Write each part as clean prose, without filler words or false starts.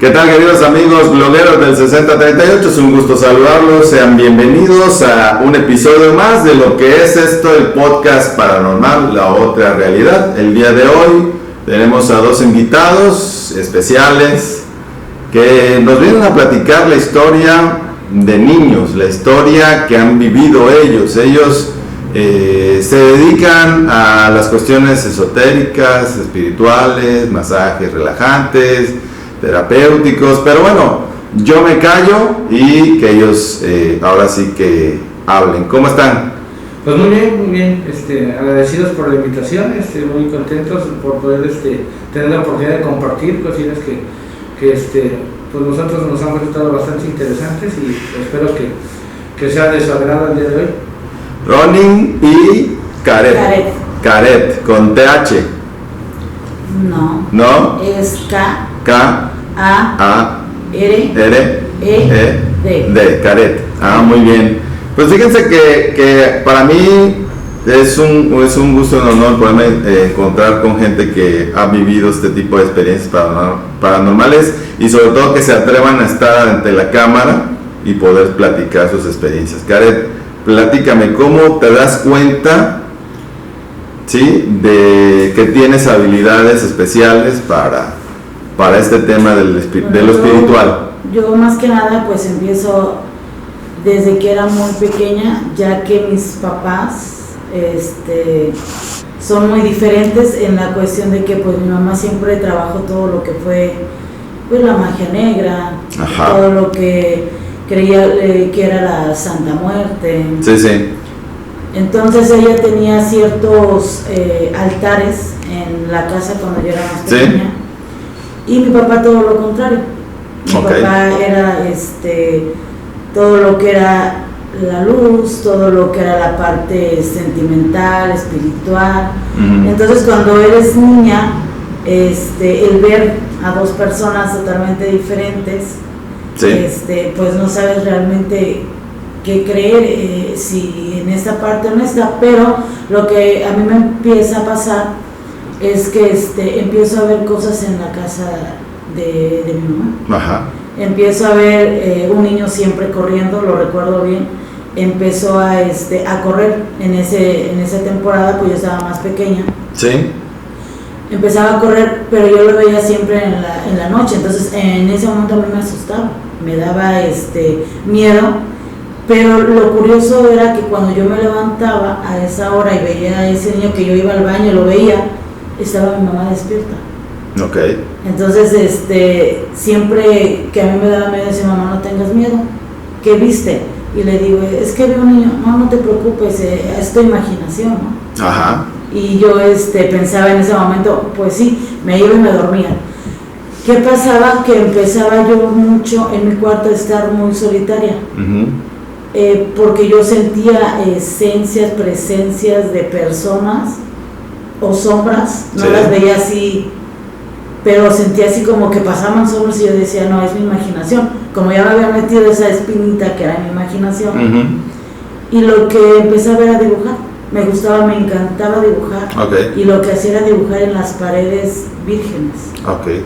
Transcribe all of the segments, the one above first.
¿Qué tal, queridos amigos blogueros del 6038? Es un gusto saludarlos. Sean bienvenidos a un episodio más de lo que es esto, el podcast paranormal, la otra realidad. El día de hoy tenemos a dos invitados especiales que nos vienen a platicar la historia de niños, la historia que han vivido ellos. Ellos se dedican a las cuestiones esotéricas, espirituales, masajes relajantes, terapéuticos, pero bueno, yo me callo y que ellos ahora sí que hablen. ¿Cómo están? Pues muy bien, agradecidos por la invitación, muy contentos por poder tener la oportunidad de compartir cosillas que pues nosotros nos han resultado bastante interesantes y espero que sea de su agrado el día de hoy. Ronin y Caret. Caret, con TH. No. Es K A R E D, Caret. Muy bien. Pues fíjense que para mí es un gusto y un honor poderme encontrar con gente que ha vivido este tipo de experiencias paranormales y sobre todo que se atrevan a estar ante la cámara y poder platicar sus experiencias. Caret, platícame, ¿cómo te das cuenta, sí, de que tienes habilidades especiales para este tema de lo espiritual? Yo más que nada pues empiezo desde que era muy pequeña, ya que mis papás son muy diferentes en la cuestión de que pues mi mamá siempre trabajó todo lo que fue pues la magia negra. Ajá. Todo lo que creía que era la Santa Muerte. Sí. Entonces ella tenía ciertos altares en la casa cuando yo era más pequeña. Y mi papá todo lo contrario. Mi papá era todo lo que era la luz, todo lo que era la parte sentimental, espiritual. Uh-huh. Entonces cuando eres niña, el ver a dos personas totalmente diferentes, pues no sabes realmente qué creer, si en esta parte o en esta, pero lo que a mí me empieza a pasar es que empiezo a ver cosas en la casa de mi mamá. Ajá. Empiezo a ver un niño siempre corriendo, lo recuerdo bien. Empezó a correr en esa temporada, pues yo estaba más pequeña. Sí. Empezaba a correr, pero yo lo veía siempre en la noche, entonces en ese momento a mí me asustaba, me daba miedo, pero lo curioso era que cuando yo me levantaba a esa hora y veía a ese niño que yo iba al baño, lo veía, estaba mi mamá despierta. Okay. Entonces, siempre que a mí me daba miedo, decía, mamá, no tengas miedo, ¿qué viste? Y le digo, es que vi un niño, no te preocupes, es tu imaginación, ¿no? Ajá. Y yo pensaba en ese momento, pues sí, me iba y me dormía. ¿Qué pasaba? Que empezaba yo mucho en mi cuarto a estar muy solitaria. Uh-huh. Porque yo sentía esencias, presencias de personas o sombras, no las veía así, pero sentía así como que pasaban sombras y yo decía, no, es mi imaginación, como ya me había metido esa espinita que era mi imaginación. Uh-huh. Y lo que empecé a ver a dibujar, me gustaba, me encantaba dibujar. Okay. Y lo que hacía era dibujar en las paredes vírgenes. Okay.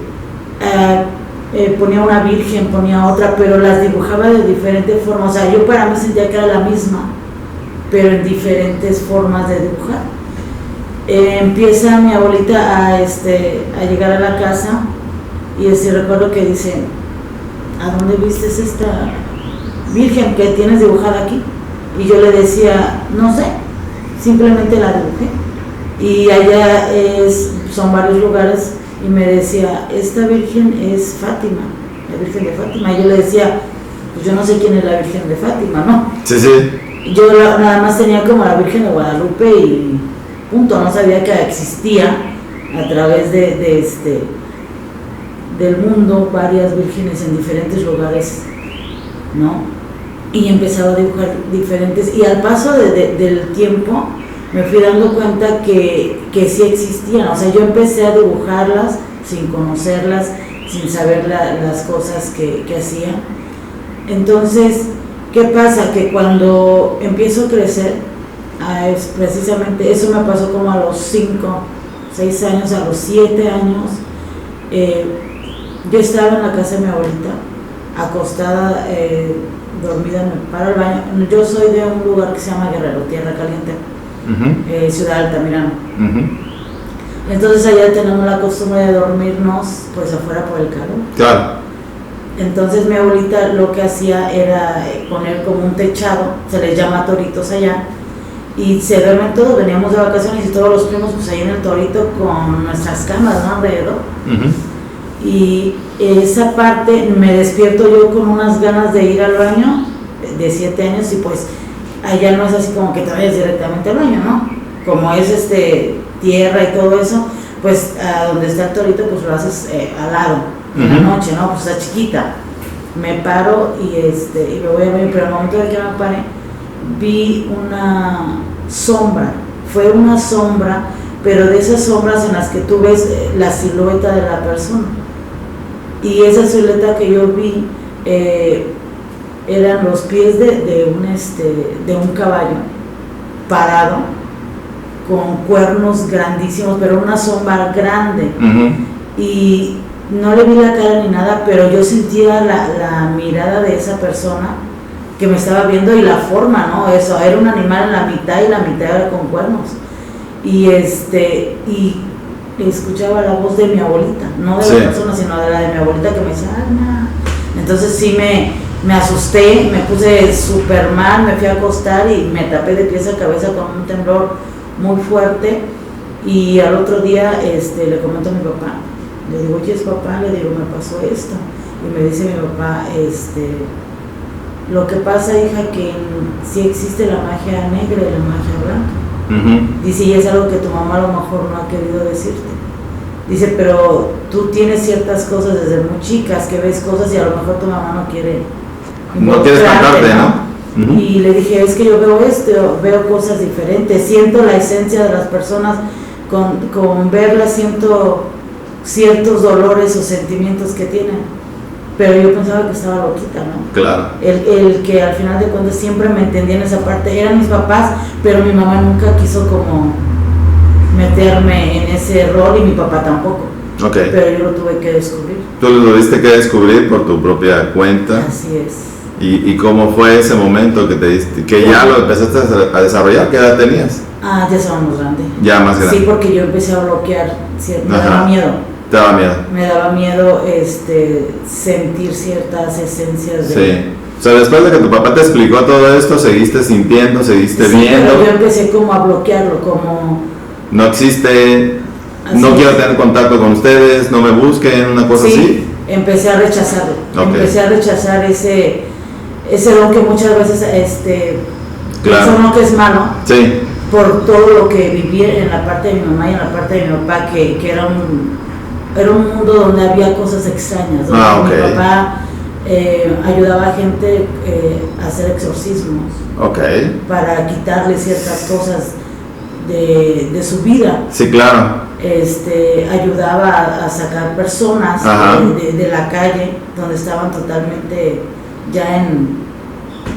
Ponía una virgen, ponía otra, pero las dibujaba de diferentes formas. O sea, yo para mí sentía que era la misma, pero en diferentes formas de dibujar. Empieza mi abuelita a llegar a la casa y recuerdo que dice, ¿a dónde viste esta virgen que tienes dibujada aquí? Y yo le decía, no sé, simplemente la dibujé. Y allá son varios lugares y me decía, esta virgen es Fátima, la Virgen de Fátima. Y yo le decía, pues yo no sé quién es la Virgen de Fátima, ¿no? Sí. Yo nada más tenía como la Virgen de Guadalupe y punto, no sabía que existía a través del mundo varias vírgenes en diferentes lugares, ¿no? Y empezaba a dibujar diferentes, y al paso del tiempo me fui dando cuenta que sí existían. O sea, yo empecé a dibujarlas sin conocerlas, sin saber las cosas que hacían. Entonces, ¿qué pasa? Que cuando empiezo a crecer, es precisamente eso me pasó como a los 5, 6 años, a los 7 años, Yo estaba en la casa de mi abuelita, acostada, dormida, me paro al baño. Yo soy de un lugar que se llama Guerrero, Tierra Caliente, Ciudad Altamirano. Entonces allá tenemos la costumbre de dormirnos pues afuera por el calor. Claro. Entonces mi abuelita lo que hacía era poner como un techado, se les llama toritos allá, y se duermen todos, veníamos de vacaciones y todos los primos pues ahí en el torito con nuestras camas, ¿no? Alrededor. Y esa parte me despierto yo con unas ganas de ir al baño de 7 años y pues allá no es así como que te vayas directamente al baño, ¿no? Como es tierra y todo eso, pues a donde está el torito pues lo haces al lado, en la noche, ¿no? Pues está chiquita. Me paro y me voy a ver, pero al momento de que me paré vi una sombra, fue una sombra, pero de esas sombras en las que tú ves la silueta de la persona. Y esa silueta que yo vi eran los pies de un caballo parado con cuernos grandísimos, pero una sombra grande. Y no le vi la cara ni nada, pero yo sentía la mirada de esa persona que me estaba viendo y la forma, ¿no? Eso, era un animal en la mitad y la mitad era con cuernos. Y escuchaba la voz de mi abuelita, no de la persona, sino de la de mi abuelita que me decía, Ana. Entonces sí me asusté, me puse súper mal, me fui a acostar y me tapé de pies a cabeza con un temblor muy fuerte. Y al otro día le comento a mi papá, le digo, oye, papá, le digo, me pasó esto. Y me dice mi papá, lo que pasa, hija, que sí existe la magia negra y la magia blanca. Dice, y es algo que tu mamá a lo mejor no ha querido decirte. Dice, pero tú tienes ciertas cosas desde muy chicas, que ves cosas y a lo mejor tu mamá no quiere. No quieres contarte, ¿no? Y le dije, es que yo veo veo cosas diferentes, siento la esencia de las personas, con verlas siento ciertos dolores o sentimientos que tienen. Pero yo pensaba que estaba loquita, ¿no? Claro. El que al final de cuentas siempre me entendía en esa parte, eran mis papás, pero mi mamá nunca quiso como meterme en ese rol y mi papá tampoco. Okay. Pero yo lo tuve que descubrir. Tú lo tuviste que descubrir por tu propia cuenta. Así es. ¿Y cómo fue ese momento que te diste, que ya lo empezaste a desarrollar? ¿Qué edad tenías? Ya estaba más grande. Ya más grande. Sí, porque yo empecé a bloquear, me daba miedo. ¿Te daba miedo? Me daba miedo sentir ciertas esencias de... Sí. O sea, después de que tu papá te explicó todo esto, seguiste sintiendo, seguiste viendo. Pero yo empecé como a bloquearlo, como... No existe, así no es. quiero tener contacto con ustedes, no me busquen, una cosa así. Empecé a rechazarlo. Okay. Empecé a rechazar ese don que muchas veces claro. pienso no que es malo. Sí. Por todo lo que viví en la parte de mi mamá y en la parte de mi papá, que era un mundo donde había cosas extrañas, donde okay. mi papá ayudaba a gente a hacer exorcismos, okay. para quitarle ciertas cosas de su vida. Sí, claro. Ayudaba a sacar personas de la calle donde estaban totalmente ya en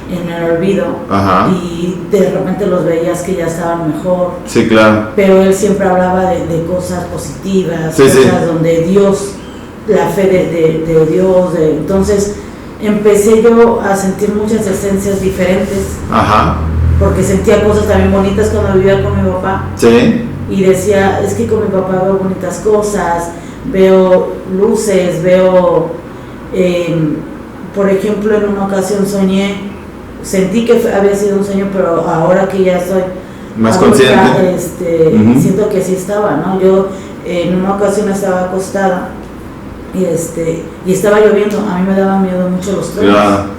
el olvido. Ajá. Y de repente los veías que ya estaban mejor. Sí, claro. Pero él siempre hablaba de cosas positivas, sí, cosas donde Dios, la fe de Dios. Entonces empecé yo a sentir muchas esencias diferentes. Ajá. Porque sentía cosas también bonitas cuando vivía con mi papá. Sí. Y decía, es que con mi papá veo bonitas cosas, veo luces, veo, por ejemplo, en una ocasión sentí que había sido un sueño, pero ahora que ya estoy más consciente, siento que sí estaba, ¿no? Yo en una ocasión estaba acostada y estaba lloviendo, a mí me daban miedo mucho los truenos. Claro.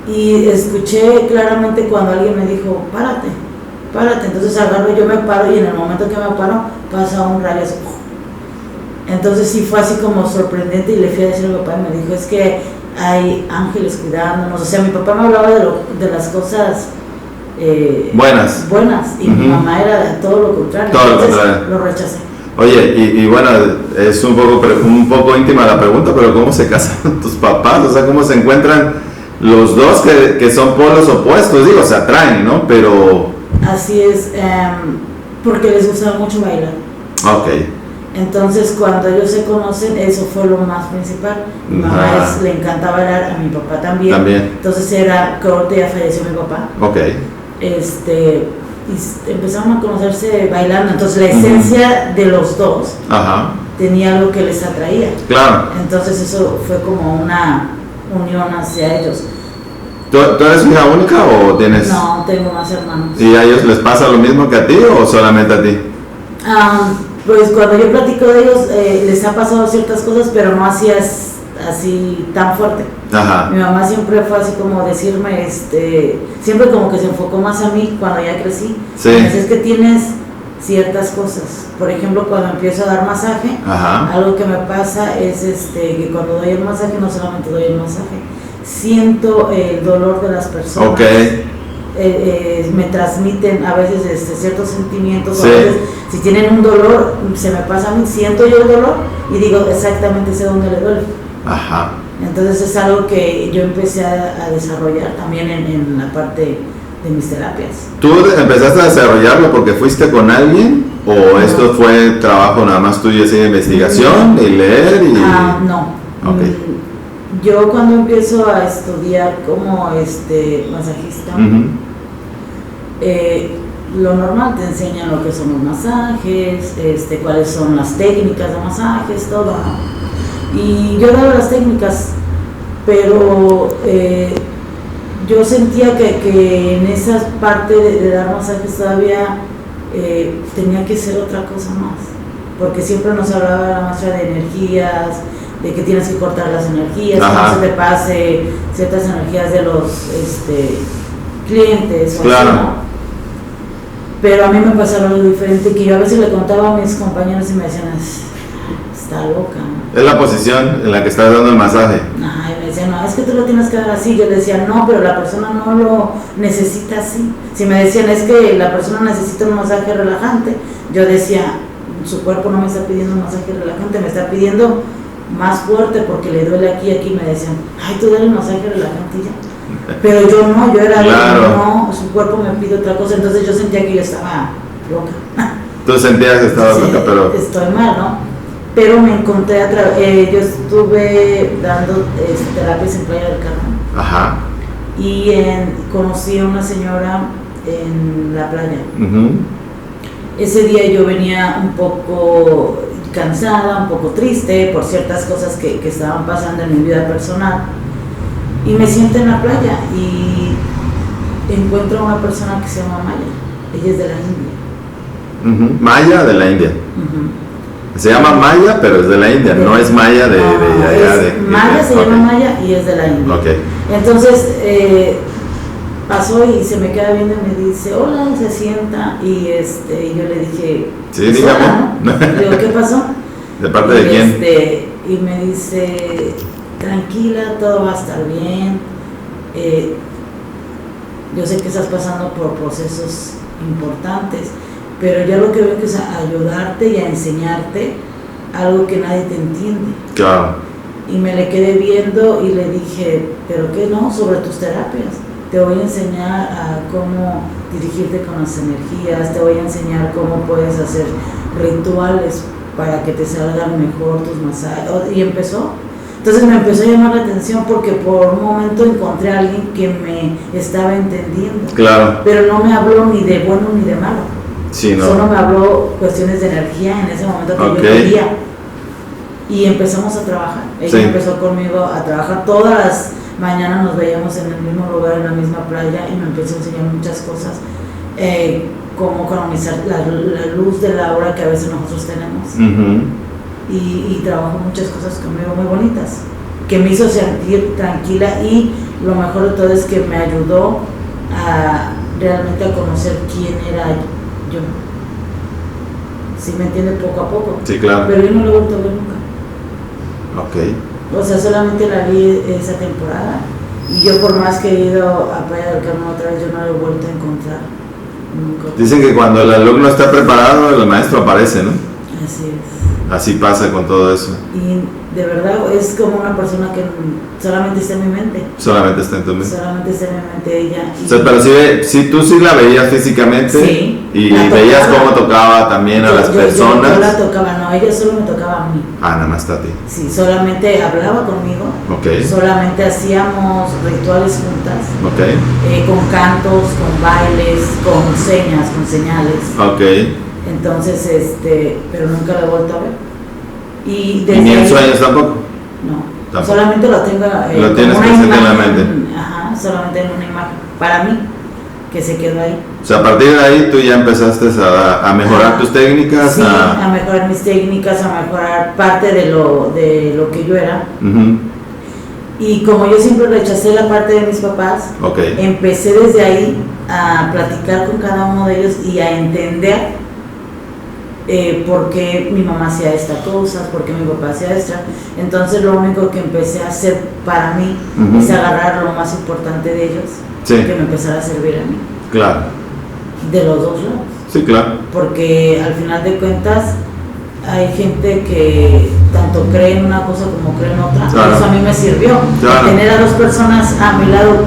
Y escuché claramente cuando alguien me dijo, párate, entonces agarro, yo me paro y en el momento que me paro pasa un rayo así. Entonces sí fue así como sorprendente y le fui a decir a mi papá y me dijo, es que hay ángeles cuidándonos. O sea, mi papá me hablaba de las cosas buenas y mi mamá era de todo lo contrario. Lo rechacé. Oye, y bueno, es un poco íntima la pregunta, pero ¿cómo se casan tus papás? O sea, ¿cómo se encuentran los dos que son polos opuestos? Digo, se atraen, ¿no? Pero... Así es, porque les gustaba mucho bailar. Ok. Entonces cuando ellos se conocen, eso fue lo más principal. Mi mamá le encantaba bailar, a mi papá también. Entonces era, que ahorita ya falleció mi papá. Y empezaron a conocerse bailando. Entonces la esencia de los dos tenía algo que les atraía. Claro. Entonces eso fue como una unión hacia ellos. ¿Tú eres hija única o tienes...? No, tengo más hermanos. ¿Y a ellos les pasa lo mismo que a ti o solamente a ti? Pues cuando yo platico de ellos, les ha pasado ciertas cosas, pero no así tan fuerte. Mi mamá siempre fue así como decirme, siempre como que se enfocó más a mí cuando ya crecí. Es que tienes ciertas cosas. Por ejemplo, cuando empiezo a dar masaje, algo que me pasa es que cuando doy el masaje, no solamente doy el masaje, siento el dolor de las personas. Me transmiten a veces ciertos sentimientos, a veces si tienen un dolor, se me pasa a mí, siento yo el dolor y digo exactamente sé dónde le duele. Entonces es algo que yo empecé a desarrollar también en la parte de mis terapias. ¿Tú empezaste a desarrollarlo porque fuiste con alguien o esto fue trabajo nada más tuyo así de investigación y leer? No. Yo cuando empiezo a estudiar como masajista, lo normal te enseñan lo que son los masajes, cuáles son las técnicas de masajes, todo. Y yo daba las técnicas, pero yo sentía que en esa parte de dar masajes todavía tenía que ser otra cosa más, porque siempre nos hablaba la maestra de energías, de que tienes que cortar las energías, que no se te pase ciertas energías de los clientes. Claro. Así, ¿no? Pero a mí me pasaba algo diferente, que yo a veces le contaba a mis compañeros y me decían, está loca, ¿no? Es la posición en la que estás dando el masaje. Y me decían, no, es que tú lo tienes que dar así. Yo le decía, no, pero la persona no lo necesita así. Si me decían, es que la persona necesita un masaje relajante, yo decía, su cuerpo no me está pidiendo un masaje relajante, me está pidiendo más fuerte porque le duele aquí. Me decían, ay, tú dale un masaje relajante y ya. Pero yo no, yo era no, su cuerpo me pide otra cosa. Entonces yo sentía que yo estaba loca. Tú sentías que estabas loca, pero... Estoy mal, ¿no? Pero me encontré yo estuve dando terapias en Playa del Carmen. Y conocí a una señora en la playa. Ese día yo venía un poco cansada, un poco triste por ciertas cosas que estaban pasando en mi vida personal, y me siento en la playa y encuentro a una persona que se llama Maya. Ella es de la India. Maya de la India. Se llama Maya, pero es de la India, no es Maya de allá. Maya se llama Maya y es de la India. Entonces pasó y se me queda viendo y me dice, hola, y se sienta, y yo le dije, sí, dígame, ¿no? Le digo, ¿qué pasó? ¿De parte de quién? Y me dice, tranquila, todo va a estar bien, yo sé que estás pasando por procesos importantes, pero yo lo que veo que es ayudarte y a enseñarte algo que nadie te entiende. Claro. Y me le quedé viendo y le dije, ¿pero qué no? Sobre tus terapias. Te voy a enseñar a cómo dirigirte con las energías, te voy a enseñar cómo puedes hacer rituales para que te salgan mejor tus masajes. Y empezó. Entonces me empezó a llamar la atención porque por un momento encontré a alguien que me estaba entendiendo. Claro. Pero no me habló ni de bueno ni de malo. Sí, no. Solo me habló cuestiones de energía en ese momento que yo quería. Y empezamos a trabajar. Ella empezó conmigo a trabajar todas las mañanas, nos veíamos en el mismo lugar, en la misma playa, y me empezó a enseñar muchas cosas, cómo economizar la luz de la hora que a veces nosotros tenemos. Y trabajó muchas cosas conmigo muy bonitas, que me hizo sentir tranquila, y lo mejor de todo es que me ayudó a realmente a conocer quién era yo. ¿Sí me entiende? Poco a poco. Sí, claro. Pero yo no lo he vuelto a ver nunca. Ok. O sea, solamente la vi esa temporada, y yo por más que he ido a Playa del Carmen otra vez, yo no lo he vuelto a encontrar nunca. Dicen que cuando el alumno está preparado, el maestro aparece, ¿no? Así es. Así pasa con todo eso. Y De verdad, es como una persona que solamente está en mi mente. Solamente está en tu mente. Solamente está en mi mente ella. O sea, pero si tú sí la veías físicamente, sí, y veías cómo tocaba también a las personas. Yo la tocaba, no, ella solo me tocaba a mí. Ah, nada más está a ti. Sí, solamente hablaba conmigo. Ok. Solamente hacíamos rituales juntas. Ok. Con cantos, con bailes, con señas, con señales. Ok. Entonces, pero nunca la he vuelto a ver. Y ni en sueños tampoco. No, tampoco. Solamente lo tengo. Lo tienes presente en la mente. Ajá, solamente en una imagen. Para mí, que se quedó ahí. O sea, a partir de ahí tú ya empezaste a mejorar tus técnicas. Sí, a mejorar mis técnicas, a mejorar parte de lo que yo era. Uh-huh. Y como yo siempre rechacé la parte de mis papás, okay, empecé desde ahí a platicar con cada uno de ellos y a entender por qué mi mamá hacía esta cosa, por qué mi papá hacía esta. Entonces lo único que empecé a hacer para mí uh-huh, es agarrar lo más importante de ellos, sí, que me empezara a servir a mí. Claro. De los dos lados. Sí, claro. Porque al final de cuentas hay gente que tanto cree en una cosa como cree en otra. Claro. Eso a mí me sirvió. Claro. Tener a dos personas a mi lado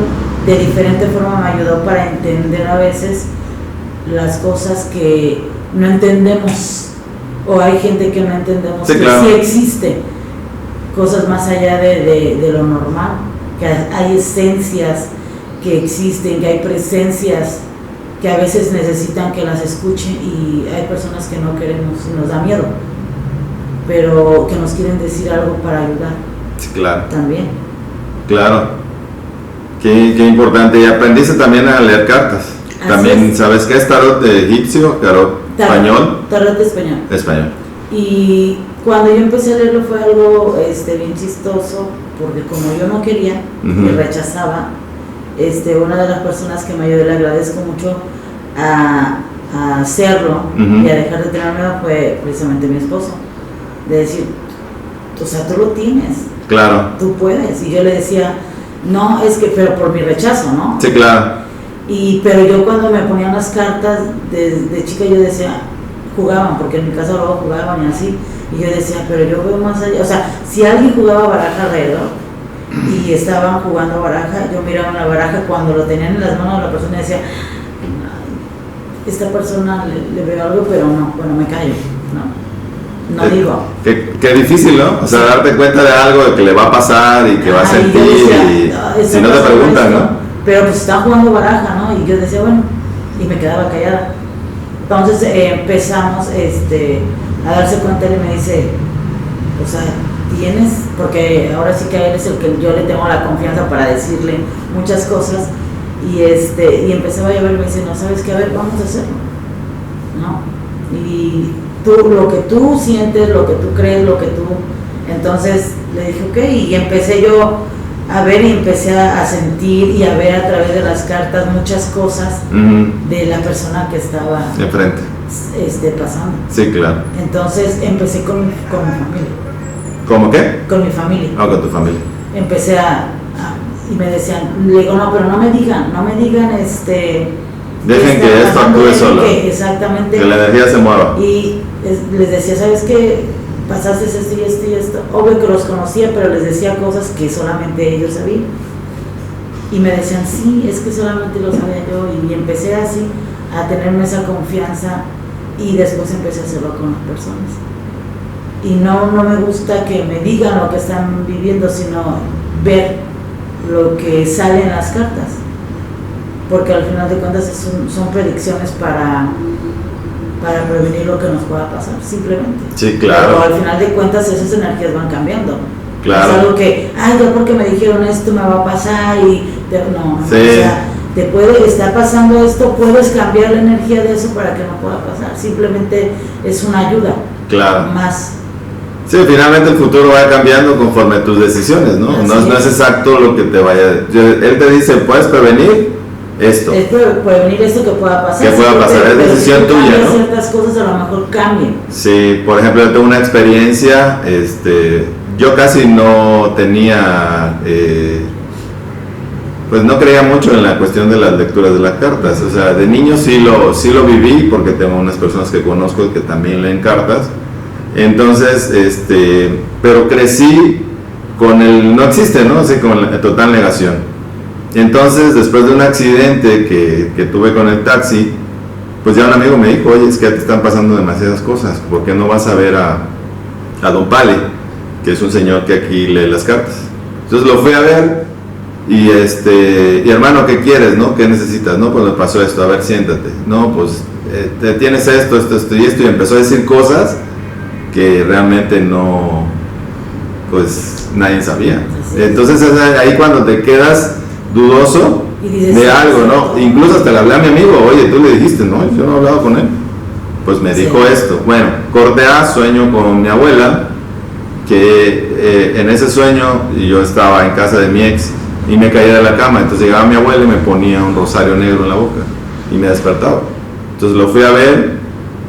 de diferente forma me ayudó para entender a veces las cosas que no entendemos, o hay gente que no entendemos, sí, que claro, sí existe cosas más allá de lo normal, que hay esencias que existen, que hay presencias que a veces necesitan que las escuchen, y hay personas que no queremos y nos da miedo, pero que nos quieren decir algo para ayudar. Sí, claro. También. Claro. Qué importante. Y aprendiste también a leer cartas. Así también, es. ¿sabes qué es tarot egipcio? Tarot español. Tarot español. Español. Y cuando yo empecé a leerlo fue algo bien chistoso, porque como yo no quería, uh-huh, me rechazaba, una de las personas que me ayudó, le agradezco mucho a hacerlo, uh-huh, y a dejar de tener miedo, fue precisamente mi esposo. De decir, o sea, tú lo tienes. Claro. Tú puedes. Y yo le decía, no, es que, pero por mi rechazo, ¿no? Sí, claro. Pero yo cuando me ponían las cartas, de chica yo decía, jugaban, porque en mi casa luego jugaban y así, y yo decía, pero yo veo más allá. O sea, si alguien jugaba baraja alrededor y estaban jugando baraja, yo miraba la baraja, cuando lo tenían en las manos de la persona, decía, esta persona le veo algo, pero no, bueno, me callo, no digo. Qué difícil, ¿no? O sea, darte cuenta de algo de que le va a pasar y que va a sentir, decía, y si no te preguntan, esto, ¿no? Pero pues estaban jugando baraja, ¿no? Y yo decía, bueno, y me quedaba callada. Entonces empezamos a darse cuenta, y me dice, o sea, tienes, porque ahora sí que a él es el que yo le tengo la confianza para decirle muchas cosas, y empezaba a llevar y me dice, no, ¿sabes qué? A ver, vamos a hacerlo, ¿no? Y lo que tú sientes, lo que tú crees, entonces le dije, ok, y empecé yo a ver y empecé a sentir y a ver a través de las cartas muchas cosas, uh-huh, de la persona que estaba enfrente, pasando. Sí, claro. Entonces empecé con mi familia. ¿Cómo qué? Con mi familia. Con tu familia. Empecé y me decían, le digo, no, pero no me digan, dejen que esto actúe solo. Exactamente. Que la energía se mueva. Y les decía, ¿sabes qué? Pasaste esto y esto y esto. Obvio que los conocía, pero les decía cosas que solamente ellos sabían. Y me decían, sí, es que solamente lo sabía yo. Y empecé así a tenerme esa confianza, y después empecé a hacerlo con las personas. Y no me gusta que me digan lo que están viviendo, sino ver lo que sale en las cartas. Porque al final de cuentas son predicciones para prevenir lo que nos pueda pasar, simplemente. Sí, claro. Pero al final de cuentas esas energías van cambiando. Claro. Es algo que, ya porque me dijeron esto me va a pasar, no, sí, o sea, te puede estar pasando esto, puedes cambiar la energía de eso para que no pueda pasar. Simplemente es una ayuda. Claro. Más. Sí, finalmente el futuro va cambiando conforme tus decisiones, ¿no? No es exacto lo que te vaya. Él te dice, puedes prevenir esto. Es prevenir esto que pueda pasar. Que pueda pasar, es decisión tuya, ¿no? Ciertas cosas a lo mejor cambien. Sí, por ejemplo, yo tengo una experiencia, yo casi no tenía, pues no creía mucho en la cuestión de las lecturas de las cartas. O sea, de niño sí lo viví, porque tengo unas personas que conozco que también leen cartas. Entonces, pero crecí con el no existe, ¿no? Así con la total negación. Entonces, después de un accidente que tuve con el taxi, pues ya un amigo me dijo, oye, es que ya te están pasando demasiadas cosas, ¿por qué no vas a ver a Don Pale, que es un señor que aquí lee las cartas? Entonces lo fui a ver y hermano, ¿qué quieres, no? ¿Qué necesitas? No, pues me pasó esto, a ver, siéntate. No, pues tienes esto y esto, y empezó a decir cosas que realmente no, pues nadie sabía. Entonces es ahí cuando te quedas dudoso de algo, ¿no? Incluso hasta le hablé a mi amigo, oye, tú le dijiste, no, yo no he hablado con él. Pues me dijo esto. Bueno, corte A, sueño con mi abuela, que en ese sueño yo estaba en casa de mi ex y me caía de la cama, entonces llegaba mi abuela y me ponía un rosario negro en la boca y me despertaba. Entonces lo fui a ver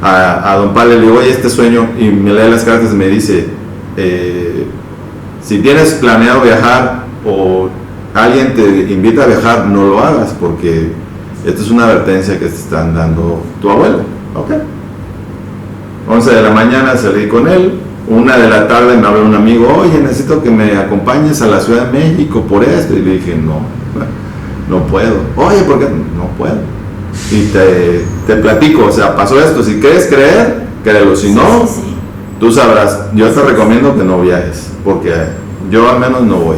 a Don Pale, le digo, oye, este sueño, y me lee las cartas y me dice, si tienes planeado viajar o alguien te invita a viajar, no lo hagas, porque esto es una advertencia que te están dando tu abuelo. Ok. 11 de la mañana salí con él, 1 de la tarde me habló un amigo, oye, necesito que me acompañes a la Ciudad de México por esto, y le dije, no puedo. Oye, ¿por qué? No puedo. Y te platico, o sea, pasó esto, si quieres creer, créelo, si no, tú sabrás. Yo te recomiendo que no viajes, porque yo al menos no voy.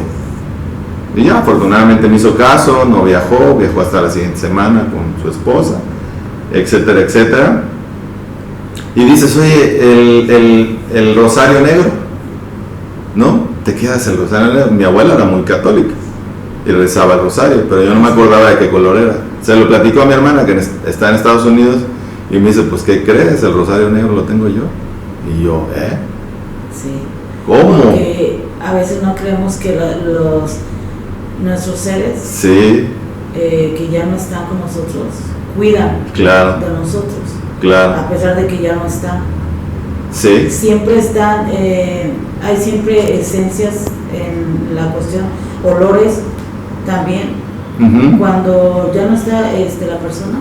Y ya, afortunadamente me hizo caso, no viajó hasta la siguiente semana con su esposa, etcétera, etcétera. Y dices, oye, el rosario negro, ¿no? Te quedas el rosario negro. Mi abuela era muy católica y rezaba el rosario, pero yo no me acordaba de qué color era. Se lo platicó a mi hermana que está en Estados Unidos y me dice, pues, ¿qué crees? El rosario negro lo tengo yo. Y yo, Sí. ¿Cómo? Porque a veces no creemos que nuestros seres, sí, que ya no están con nosotros, cuidan claro, de nosotros. Claro. A pesar de que ya no están. Sí. Siempre están, hay siempre esencias en la cuestión, olores también. Uh-huh. Cuando ya no está la persona,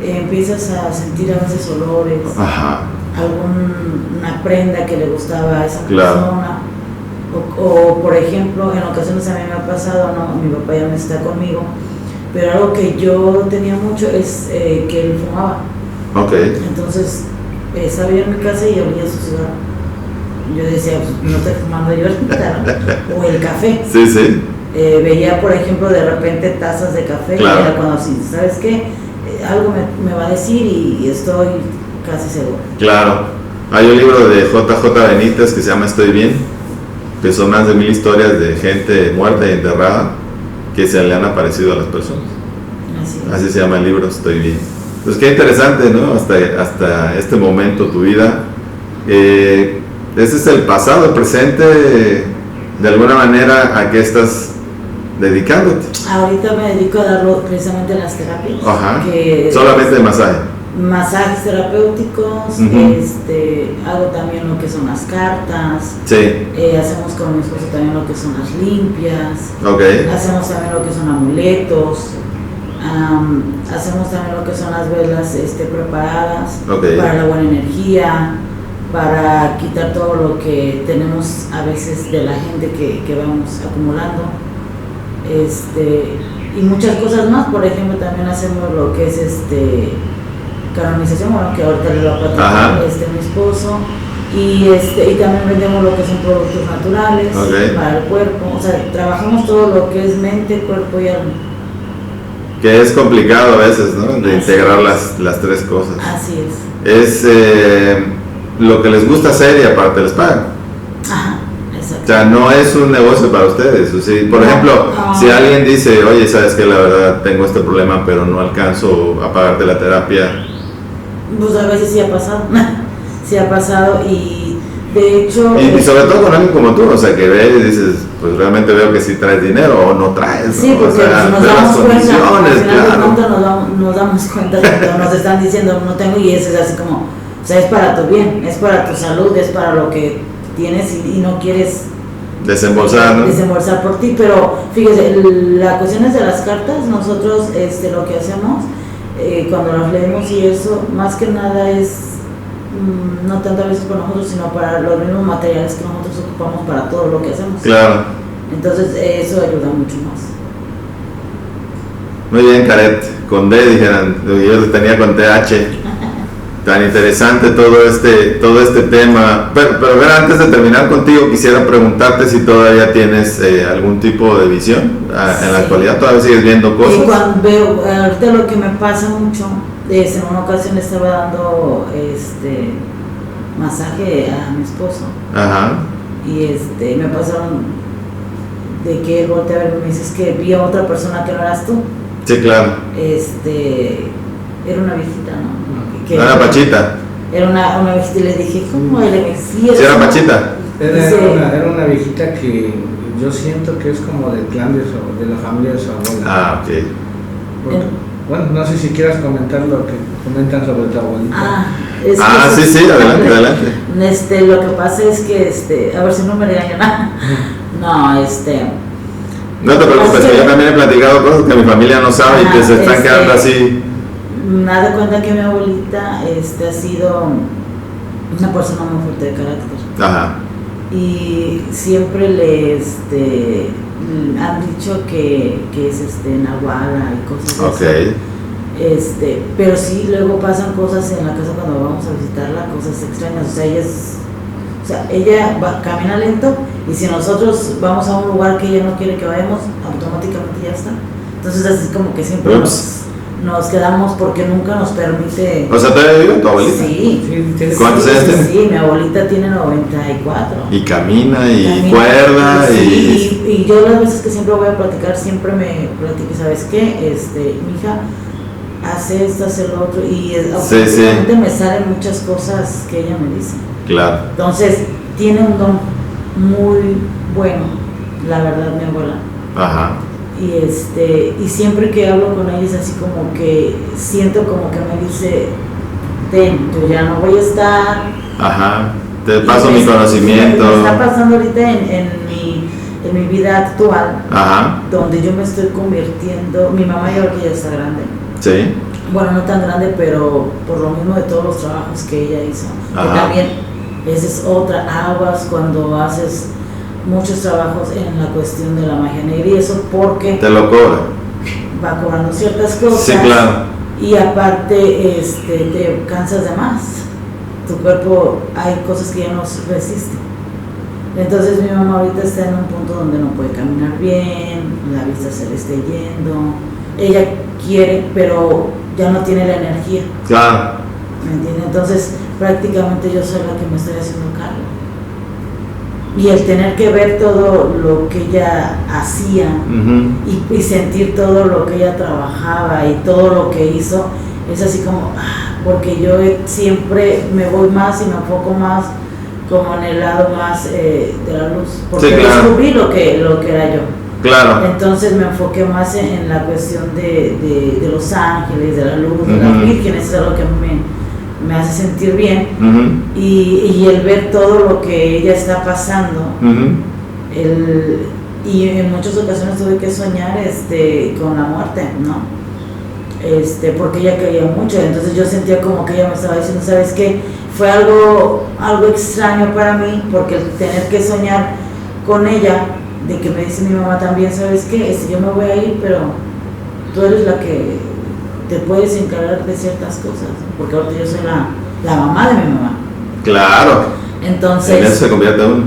empiezas a sentir a veces olores, ajá, alguna prenda que le gustaba a esa claro. persona. O por ejemplo, en ocasiones a mí me ha pasado, no, mi papá ya no está conmigo, pero algo que yo tenía mucho es que él fumaba. Okay. Entonces estaba yo en mi casa y olía su cigarro. Yo decía, pues, no estoy fumando yo ahorita, ¿no? O el café. Sí, sí. Veía, por ejemplo, de repente tazas de café, claro. Y era cuando, ¿sabes qué? Algo me va a decir y estoy casi seguro. Claro. Hay un libro de JJ Benítez que se llama Estoy Bien, que son más de 1000 historias de gente muerta y enterrada que se le han aparecido a las personas. Así se llama el libro, Estoy Bien. Pues qué interesante, ¿no? Hasta este momento tu vida. Ese es el pasado, el presente, de alguna manera, ¿a qué estás dedicándote? Ahorita me dedico a darlo precisamente a las terapias. Ajá. Que solamente masaje. Masajes terapéuticos, uh-huh. Hago también lo que son las cartas. Sí. Hacemos con mi esposo también lo que son las limpias. Okay. Hacemos también lo que son amuletos. Hacemos también lo que son las velas preparadas, okay, para la buena energía, para quitar todo lo que tenemos a veces de la gente que vamos acumulando, y muchas cosas más. Por ejemplo, también hacemos lo que es canonización, bueno, que ahorita le va a platicar mi esposo, y también vendemos lo que son productos naturales, okay, para el cuerpo. O sea, trabajamos todo lo que es mente, cuerpo y alma. Que es complicado a veces, ¿no? De integrar las tres cosas. Así es. Es lo que les gusta hacer y aparte les pagan. Ajá, exacto. O sea, no es un negocio para ustedes. O sea, por ejemplo, si alguien dice, oye, sabes que la verdad tengo este problema, pero no alcanzo a pagarte la terapia. Pues a veces sí ha pasado. Sí ha pasado, y de hecho. Y sobre todo con alguien como tú, o sea, que ves y dices, pues realmente veo que sí traes dinero o no traes. Sí, porque, o sea, nos damos cuenta, claro. nos damos cuenta cuando nos están diciendo no tengo, y eso es así como, o sea, es para tu bien, es para tu salud, es para lo que tienes y no quieres desembolsar, ¿no? Desembolsar por ti. Pero fíjese, la cuestión es de las cartas. Nosotros lo que hacemos cuando las leemos y eso, más que nada es no tanto a veces por nosotros, sino para los mismos materiales que nosotros ocupamos para todo lo que hacemos. Claro. Entonces eso ayuda mucho más. Muy bien, Caret, con D dijeran, yo lo tenía con TH. Tan interesante todo este tema. Pero a ver, antes de terminar contigo, quisiera preguntarte si todavía tienes algún tipo de visión. En la actualidad todavía sigues viendo cosas. Y cuando veo, ahorita lo que me pasa mucho es, en una ocasión estaba dando masaje a mi esposo. Ajá. Y me pasaron de que él voltea a ver y me dice, es que vi a otra persona que no eras tú. Sí, claro. Era una viejita, ¿no? ¿No era Pachita? Era una viejita y le dije, ¿cómo le decía? ¿Sí era Pachita? Era una viejita que yo siento que es como del clan de la familia de su abuela. Ah, ok. Bueno, no sé si quieras comentar lo que comentan sobre tu abuelita. Sí, adelante. Lo que pasa es que, a ver si no me regañan. No, no te preocupes, que yo también he platicado cosas que mi familia no sabe y que se están quedando así. Me he dado cuenta que mi abuelita ha sido una persona muy fuerte de carácter. Ajá. Y siempre le han dicho que es nahuala y cosas así. Ok. Pero sí, luego pasan cosas en la casa cuando vamos a visitarla, cosas extrañas. O sea, ella camina lento y si nosotros vamos a un lugar que ella no quiere que vayamos, automáticamente ya está. Entonces así como que siempre nos quedamos porque nunca nos permite. O sea, ¿todavía vive tu abuelita? Sí. ¿Cuántos años tiene? Sí, mi abuelita tiene 94. Y camina y cuerda. Sí, y yo las veces que siempre voy a platicar, siempre me platico, ¿sabes qué? Mi hija hace esto, hace lo otro, y automáticamente me salen muchas cosas que ella me dice. Claro. Entonces, tiene un don muy bueno, la verdad, mi abuela. Ajá. Y siempre que hablo con ella es así como que siento como que me dice, yo ya no voy a estar. Ajá. Te paso mi conocimiento. Me está pasando ahorita en mi vida actual. Ajá. Donde yo me estoy convirtiendo. Mi mamá yo creo que ya está grande. Sí. Bueno, no tan grande, pero por lo mismo de todos los trabajos que ella hizo. Ajá. Que también esa es otra, aguas cuando haces muchos trabajos en la cuestión de la magia negra y eso, porque te lo cobra, va cobrando ciertas cosas. Sí, claro. Y aparte te cansas de más, tu cuerpo hay cosas que ya no resiste. Entonces mi mamá ahorita está en un punto donde no puede caminar bien, la vista se le está yendo, ella quiere pero ya no tiene la energía. Claro. ¿Me entiendes? Entonces prácticamente yo soy la que me estoy haciendo cargo. Y el tener que ver todo lo que ella hacía y sentir todo lo que ella trabajaba y todo lo que hizo, es así como, porque yo siempre me voy más y me enfoco más como en el lado más de la luz, porque sí, claro. Descubrí lo que era yo. Claro. Entonces me enfoqué más en la cuestión de los ángeles, de la luz, de las vírgenes, eso es lo que me hace sentir bien. Y el ver todo lo que ella está pasando, y en muchas ocasiones tuve que soñar con la muerte, ¿no? Porque ella quería mucho, entonces yo sentía como que ella me estaba diciendo, ¿sabes qué? Fue algo extraño para mí, porque el tener que soñar con ella, de que me dice mi mamá también, ¿sabes qué? Yo me voy a ir, pero tú eres la que te puedes encargar de ciertas cosas, porque ahorita yo soy la mamá de mi mamá. Claro. Entonces, en eso se convierte uno.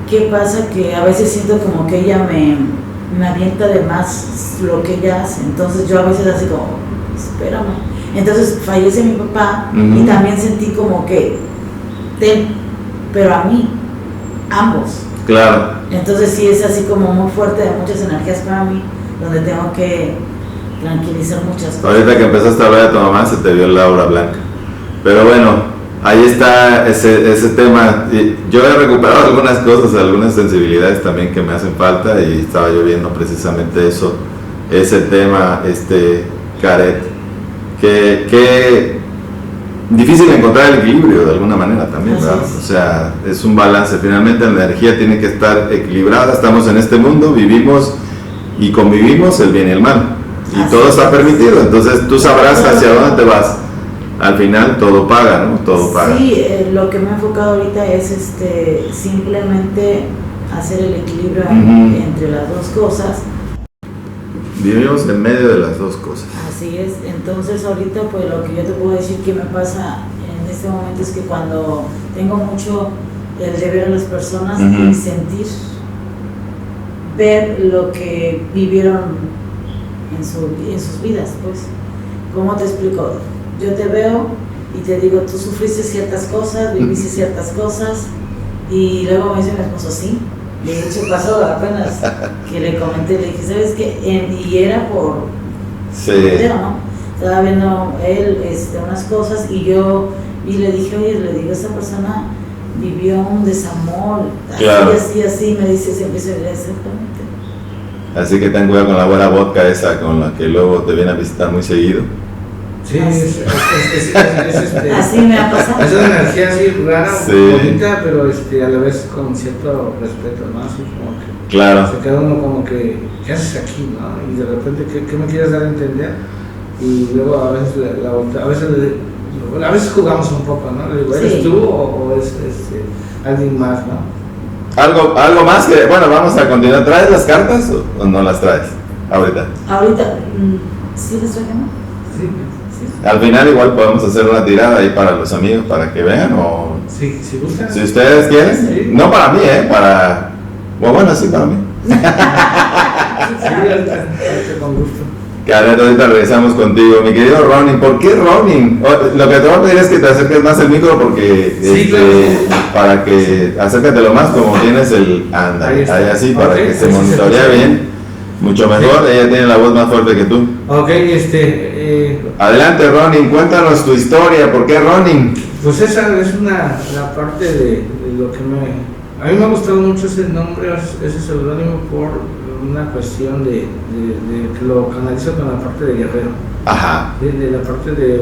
¿Qué pasa? Que a veces siento como que ella me avienta de más lo que ella hace, entonces yo a veces así como, espérame. Entonces fallece mi papá y también sentí como que, pero a mí, ambos. Claro. Entonces sí es así como muy fuerte, de muchas energías para mí, donde tengo que tranquilizar muchas cosas. Ahorita que empezaste a hablar de tu mamá se te vio la aura blanca. Pero bueno, ahí está ese tema. Yo he recuperado algunas cosas, algunas sensibilidades también que me hacen falta y estaba yo viendo precisamente eso, ese tema, Caret, que difícil encontrar el equilibrio de alguna manera también, ¿verdad? O sea, es un balance, finalmente la energía tiene que estar equilibrada, estamos en este mundo, vivimos y convivimos el bien y el mal, y todo está permitido, entonces tú sabrás hacia dónde te vas. al final todo paga, ¿no? Todo paga. Sí, lo que me he enfocado ahorita es simplemente hacer el equilibrio entre las dos cosas. Vivimos en medio de las dos cosas. Así es, entonces ahorita pues lo que yo te puedo decir que me pasa en este momento es que cuando tengo mucho el de ver a las personas y sentir, ver lo que vivieron en sus vidas, pues, ¿cómo te explico? Yo te veo y te digo, tú sufriste ciertas cosas, viviste ciertas cosas, y luego me dice mi esposo, sí, de hecho pasó apenas que le comenté, le dije, ¿sabes qué? Y era por video, ¿no? Estaba viendo él unas cosas y le dije, oye, esta persona vivió un desamor, claro. así, me dice, se empieza a ver exactamente. Así que ten cuidado con la buena vodka esa, con la que luego te viene a visitar muy seguido. Sí, así me ha pasado. Es una energía así rara, bonita, pero a la vez con cierto respeto, ¿no? Así como que claro. se queda uno como que, ¿qué haces aquí, no? Y de repente, ¿qué me quieres dar a entender? Y luego a veces jugamos un poco, ¿no? Le digo, ¿eres tú o es alguien más, no? Algo más que, bueno, vamos a continuar. ¿Traes las cartas o no las traes ahorita? Ahorita, ¿sí les traigo, no? Sí. Al final igual podemos hacer una tirada ahí para los amigos, para que vean, o... Sí, si gustan. Si ustedes quieren. Sí. No para mí, para... Bueno, sí, para mí. Sí, con gusto. Karen, ahorita regresamos contigo, mi querido Ronin. ¿Por qué Ronin? Lo que te voy a pedir es que te acerques más al micro porque sí, claro. Para que acércatelo más como tienes el ahí así, para que se monitorea bien, mucho mejor. Sí. Ella tiene la voz más fuerte que tú. Ok, adelante, Ronin, cuéntanos tu historia. ¿Por qué Ronin? Pues esa es la parte de lo que a mí me ha gustado mucho ese nombre, ese seudónimo, por una cuestión de que lo canalizo con la parte de guerrero. Ajá. De la parte de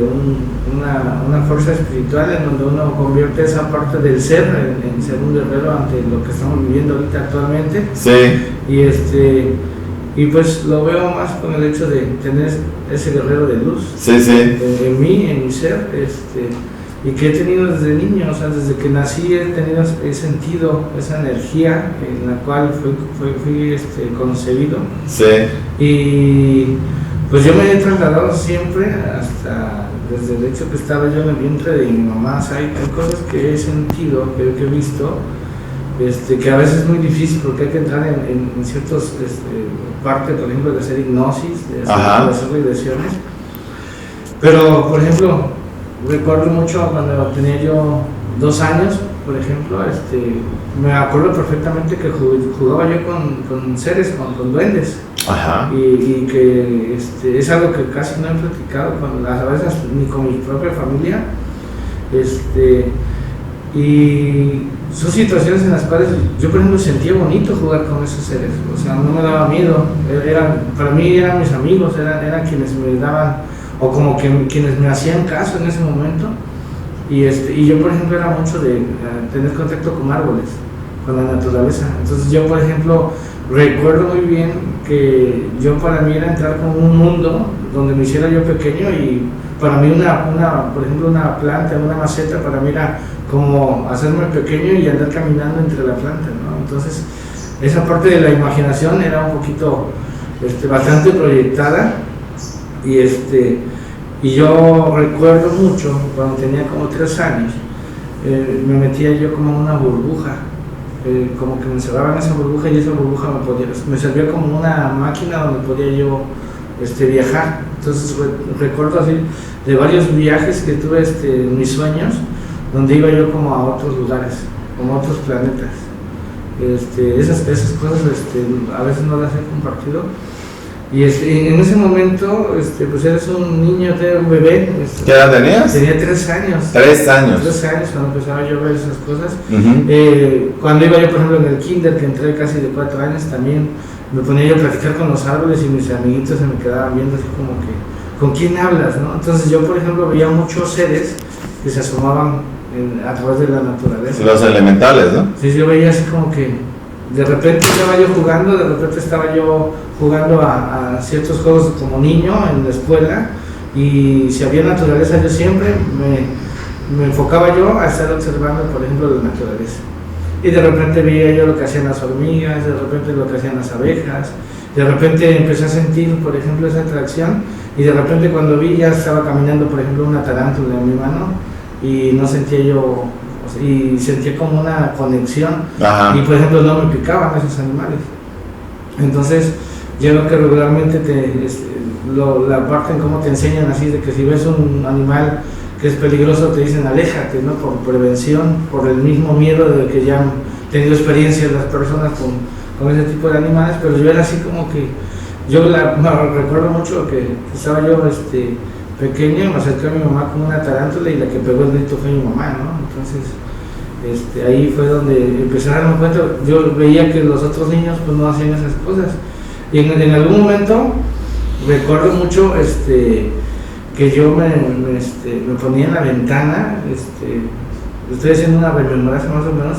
una fuerza espiritual en donde uno convierte esa parte del ser en ser un guerrero ante lo que estamos viviendo ahorita actualmente. Sí. Y pues lo veo más con el hecho de tener ese guerrero de luz. Sí. En mi ser, y que he tenido desde niño, o sea, desde que nací he sentido esa energía en la cual fui concebido. Sí. Y pues yo me he trasladado siempre hasta, desde el hecho que estaba yo en el vientre de mi mamá, o sea, hay cosas que he sentido, que he visto, que a veces es muy difícil porque hay que entrar en ciertas partes, por ejemplo, de hacer hipnosis, de hacer regresiones. Pero, por ejemplo, recuerdo mucho cuando tenía yo 2 años, por ejemplo, me acuerdo perfectamente que jugaba yo con seres, con duendes. Ajá. Y que es algo que casi no he platicado a veces ni con mi propia familia. Y son situaciones en las cuales yo, por ejemplo, sentía bonito jugar con esos seres, o sea, no me daba miedo, para mí eran mis amigos, eran quienes me daban, o como que quienes me hacían caso en ese momento. Y yo, por ejemplo, era mucho de tener contacto con árboles, con la naturaleza. Entonces yo, por ejemplo, recuerdo muy bien que para mí era entrar con un mundo donde me hiciera yo pequeño, y para mí por ejemplo, una planta, una maceta, para mí era como hacerme pequeño y andar caminando entre la planta, ¿no? Entonces esa parte de la imaginación era un poquito bastante proyectada, y yo recuerdo mucho cuando tenía como 3 años, me metía yo como en una burbuja, como que me encerraba en esa burbuja, y esa burbuja me servía como una máquina donde podía yo viajar. Entonces recuerdo así de varios viajes que tuve en mis sueños, donde iba yo como a otros lugares, como a otros planetas. Esas cosas a veces no las he compartido. Y en ese momento, pues eres un niño, un bebé. ¿Qué edad tenías? Tenía 3 años. 3 años. 3 años cuando empezaba yo a ver esas cosas. Uh-huh. Cuando iba yo, por ejemplo, en el kinder, que entré casi de 4 años, también me ponía yo a platicar con los árboles, y mis amiguitos se me quedaban viendo así como que, ¿con quién hablas, no? Entonces yo, por ejemplo, veía muchos seres que se asomaban a través de la naturaleza. Los elementales, ¿no? Sí, yo veía así como que de repente estaba yo jugando, a ciertos juegos como niño en la escuela, y si había naturaleza yo siempre me enfocaba yo a estar observando, por ejemplo, la naturaleza. Y de repente veía yo lo que hacían las hormigas, de repente lo que hacían las abejas, de repente empecé a sentir, por ejemplo, esa atracción, y de repente cuando vi ya estaba caminando, por ejemplo, una tarántula en mi mano, y no sentía yo, y sentía como una conexión. Ajá. Y por ejemplo no me picaban esos animales. Entonces yo creo que regularmente la parte en cómo te enseñan así, de que si ves un animal que es peligroso te dicen aléjate, ¿no? Por prevención, por el mismo miedo de que ya han tenido experiencias las personas con ese tipo de animales. Pero yo era así como que, me recuerdo mucho que estaba yo pequeño y me acerqué a mi mamá con una tarántula y la que pegó el grito fue mi mamá, ¿no? Entonces ahí fue donde empecé a darme cuenta. Yo veía que los otros niños pues no hacían esas cosas, y en algún momento recuerdo mucho que yo me ponía en la ventana, estoy haciendo una remembranza más o menos,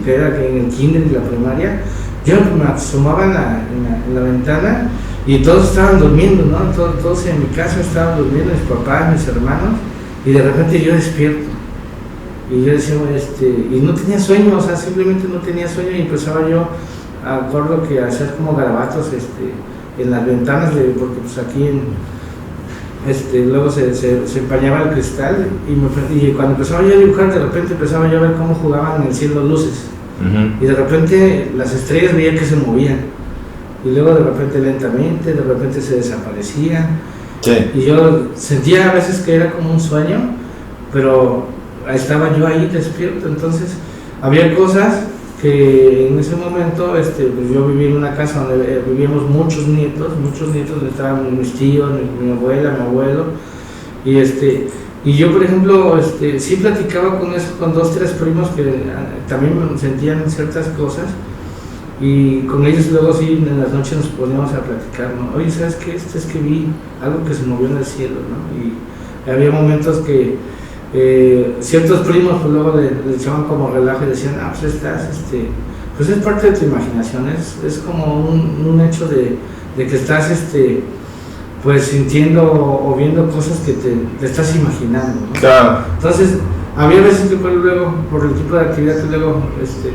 que era que en el kinder y la primaria, yo me asomaba en la ventana y todos estaban durmiendo, ¿no? Todos en mi casa estaban durmiendo, mis papás, mis hermanos, y de repente yo despierto. Y yo decía, y no tenía sueño, o sea, simplemente no tenía sueño, y empezaba yo, acuerdo que a hacer como garabatos en las ventanas, porque pues aquí luego se empañaba el cristal, y cuando empezaba yo a dibujar, de repente empezaba yo a ver cómo jugaban en el cielo luces, y de repente las estrellas veía que se movían, y luego de repente lentamente, de repente se desaparecían, sí. Y yo sentía a veces que era como un sueño, pero estaba yo ahí despierto. Entonces había cosas que en ese momento pues yo vivía en una casa donde vivíamos muchos nietos, donde estaban mis tíos, mi abuela, mi abuelo, y yo por ejemplo sí platicaba con 2, 3 primos que también sentían ciertas cosas, y con ellos luego sí en las noches nos poníamos a platicar, ¿no? Oye, ¿sabes qué? Es que vi algo que se movió en el cielo, ¿no? Y había momentos que ciertos primos pues luego le echaban como relajo y decían, pues estás, pues es parte de tu imaginación, es como un hecho de que estás pues sintiendo o viendo cosas que te estás imaginando, ¿no? Claro. Entonces había veces que pues, luego por el tipo de actividad que luego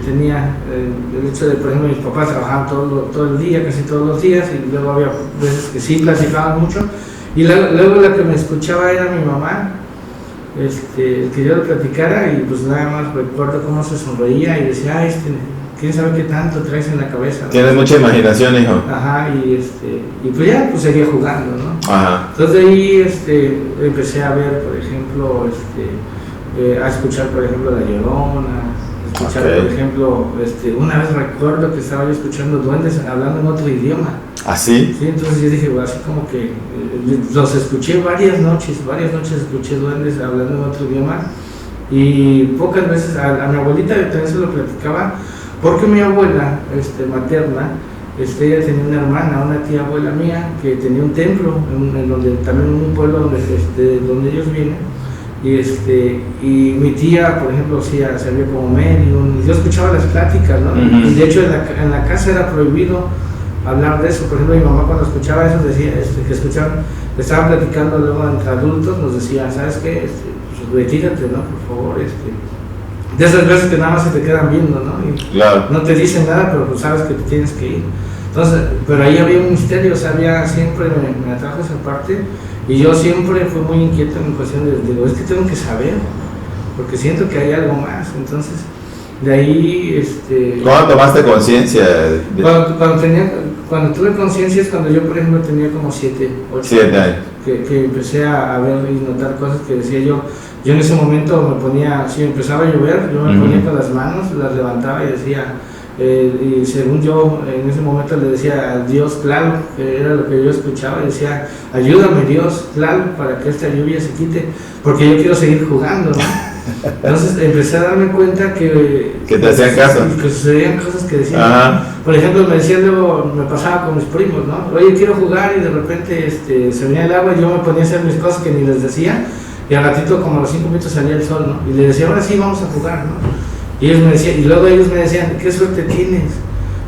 tenía, el hecho de, por ejemplo, mis papás trabajaban todo el día, casi todos los días, y luego había veces que sí platicaban mucho, y luego la que me escuchaba era mi mamá, que yo le platicara, y pues nada más recuerdo cómo se sonreía y decía, quién sabe qué tanto traes en la cabeza, ¿no? Tienes mucha imaginación, hijo. Ajá, y pues ya pues seguía jugando, ¿no? Ajá. Entonces ahí empecé a ver, por ejemplo, a escuchar, por ejemplo, La Llorona, escuchar, por ejemplo, una vez recuerdo que estaba yo escuchando duendes hablando en otro idioma. ¿Ah, sí? Sí, entonces yo dije, bueno, así como que los escuché varias noches escuché duendes hablando en otro idioma, y pocas veces a mi abuelita también se lo platicaba, porque mi abuela materna, ella tenía una hermana, una tía abuela mía, que tenía un templo, también en un pueblo donde ellos vienen, y mi tía, por ejemplo, sí, servía como medium, y yo escuchaba las pláticas, ¿no? Uh-huh. Y de hecho en la casa era prohibido hablar de eso. Por ejemplo, mi mamá cuando escuchaba eso decía, que estaban platicando luego entre adultos, nos decía, ¿sabes qué? Pues retírate, ¿no? Por favor, de esas veces que nada más se te quedan viendo, ¿no? Y claro. No te dicen nada, pero pues sabes que te tienes que ir. Entonces, pero ahí había un misterio, o sea, siempre me atrajo esa parte, y yo siempre fui muy inquieto en cuestión de, digo, es que tengo que saber, porque siento que hay algo más. Entonces, de ahí, ¿Cuándo tomaste conciencia? Cuando tuve conciencia es cuando yo, por ejemplo, tenía como 7, 8 años, que empecé a ver y notar cosas que decía yo. Yo en ese momento me ponía, si empezaba a llover, yo me ponía con las manos, las levantaba y decía, y según yo en ese momento le decía a Dios Tlaloc, que era lo que yo escuchaba, y decía, ayúdame Dios Tlaloc para que esta lluvia se quite, porque yo quiero seguir jugando, ¿no? Entonces empecé a darme cuenta que te hacían caso, que sucedían cosas que decían. Ajá. Por ejemplo, me decían luego, me pasaba con mis primos, ¿no? Oye, quiero jugar, y de repente se venía el agua y yo me ponía a hacer mis cosas que ni les decía, y al ratito como a los 5 minutos salía el sol, ¿no? Y les decía, ahora sí vamos a jugar, ¿no? Y ellos me decían, y luego ellos me decían, ¿qué suerte tienes?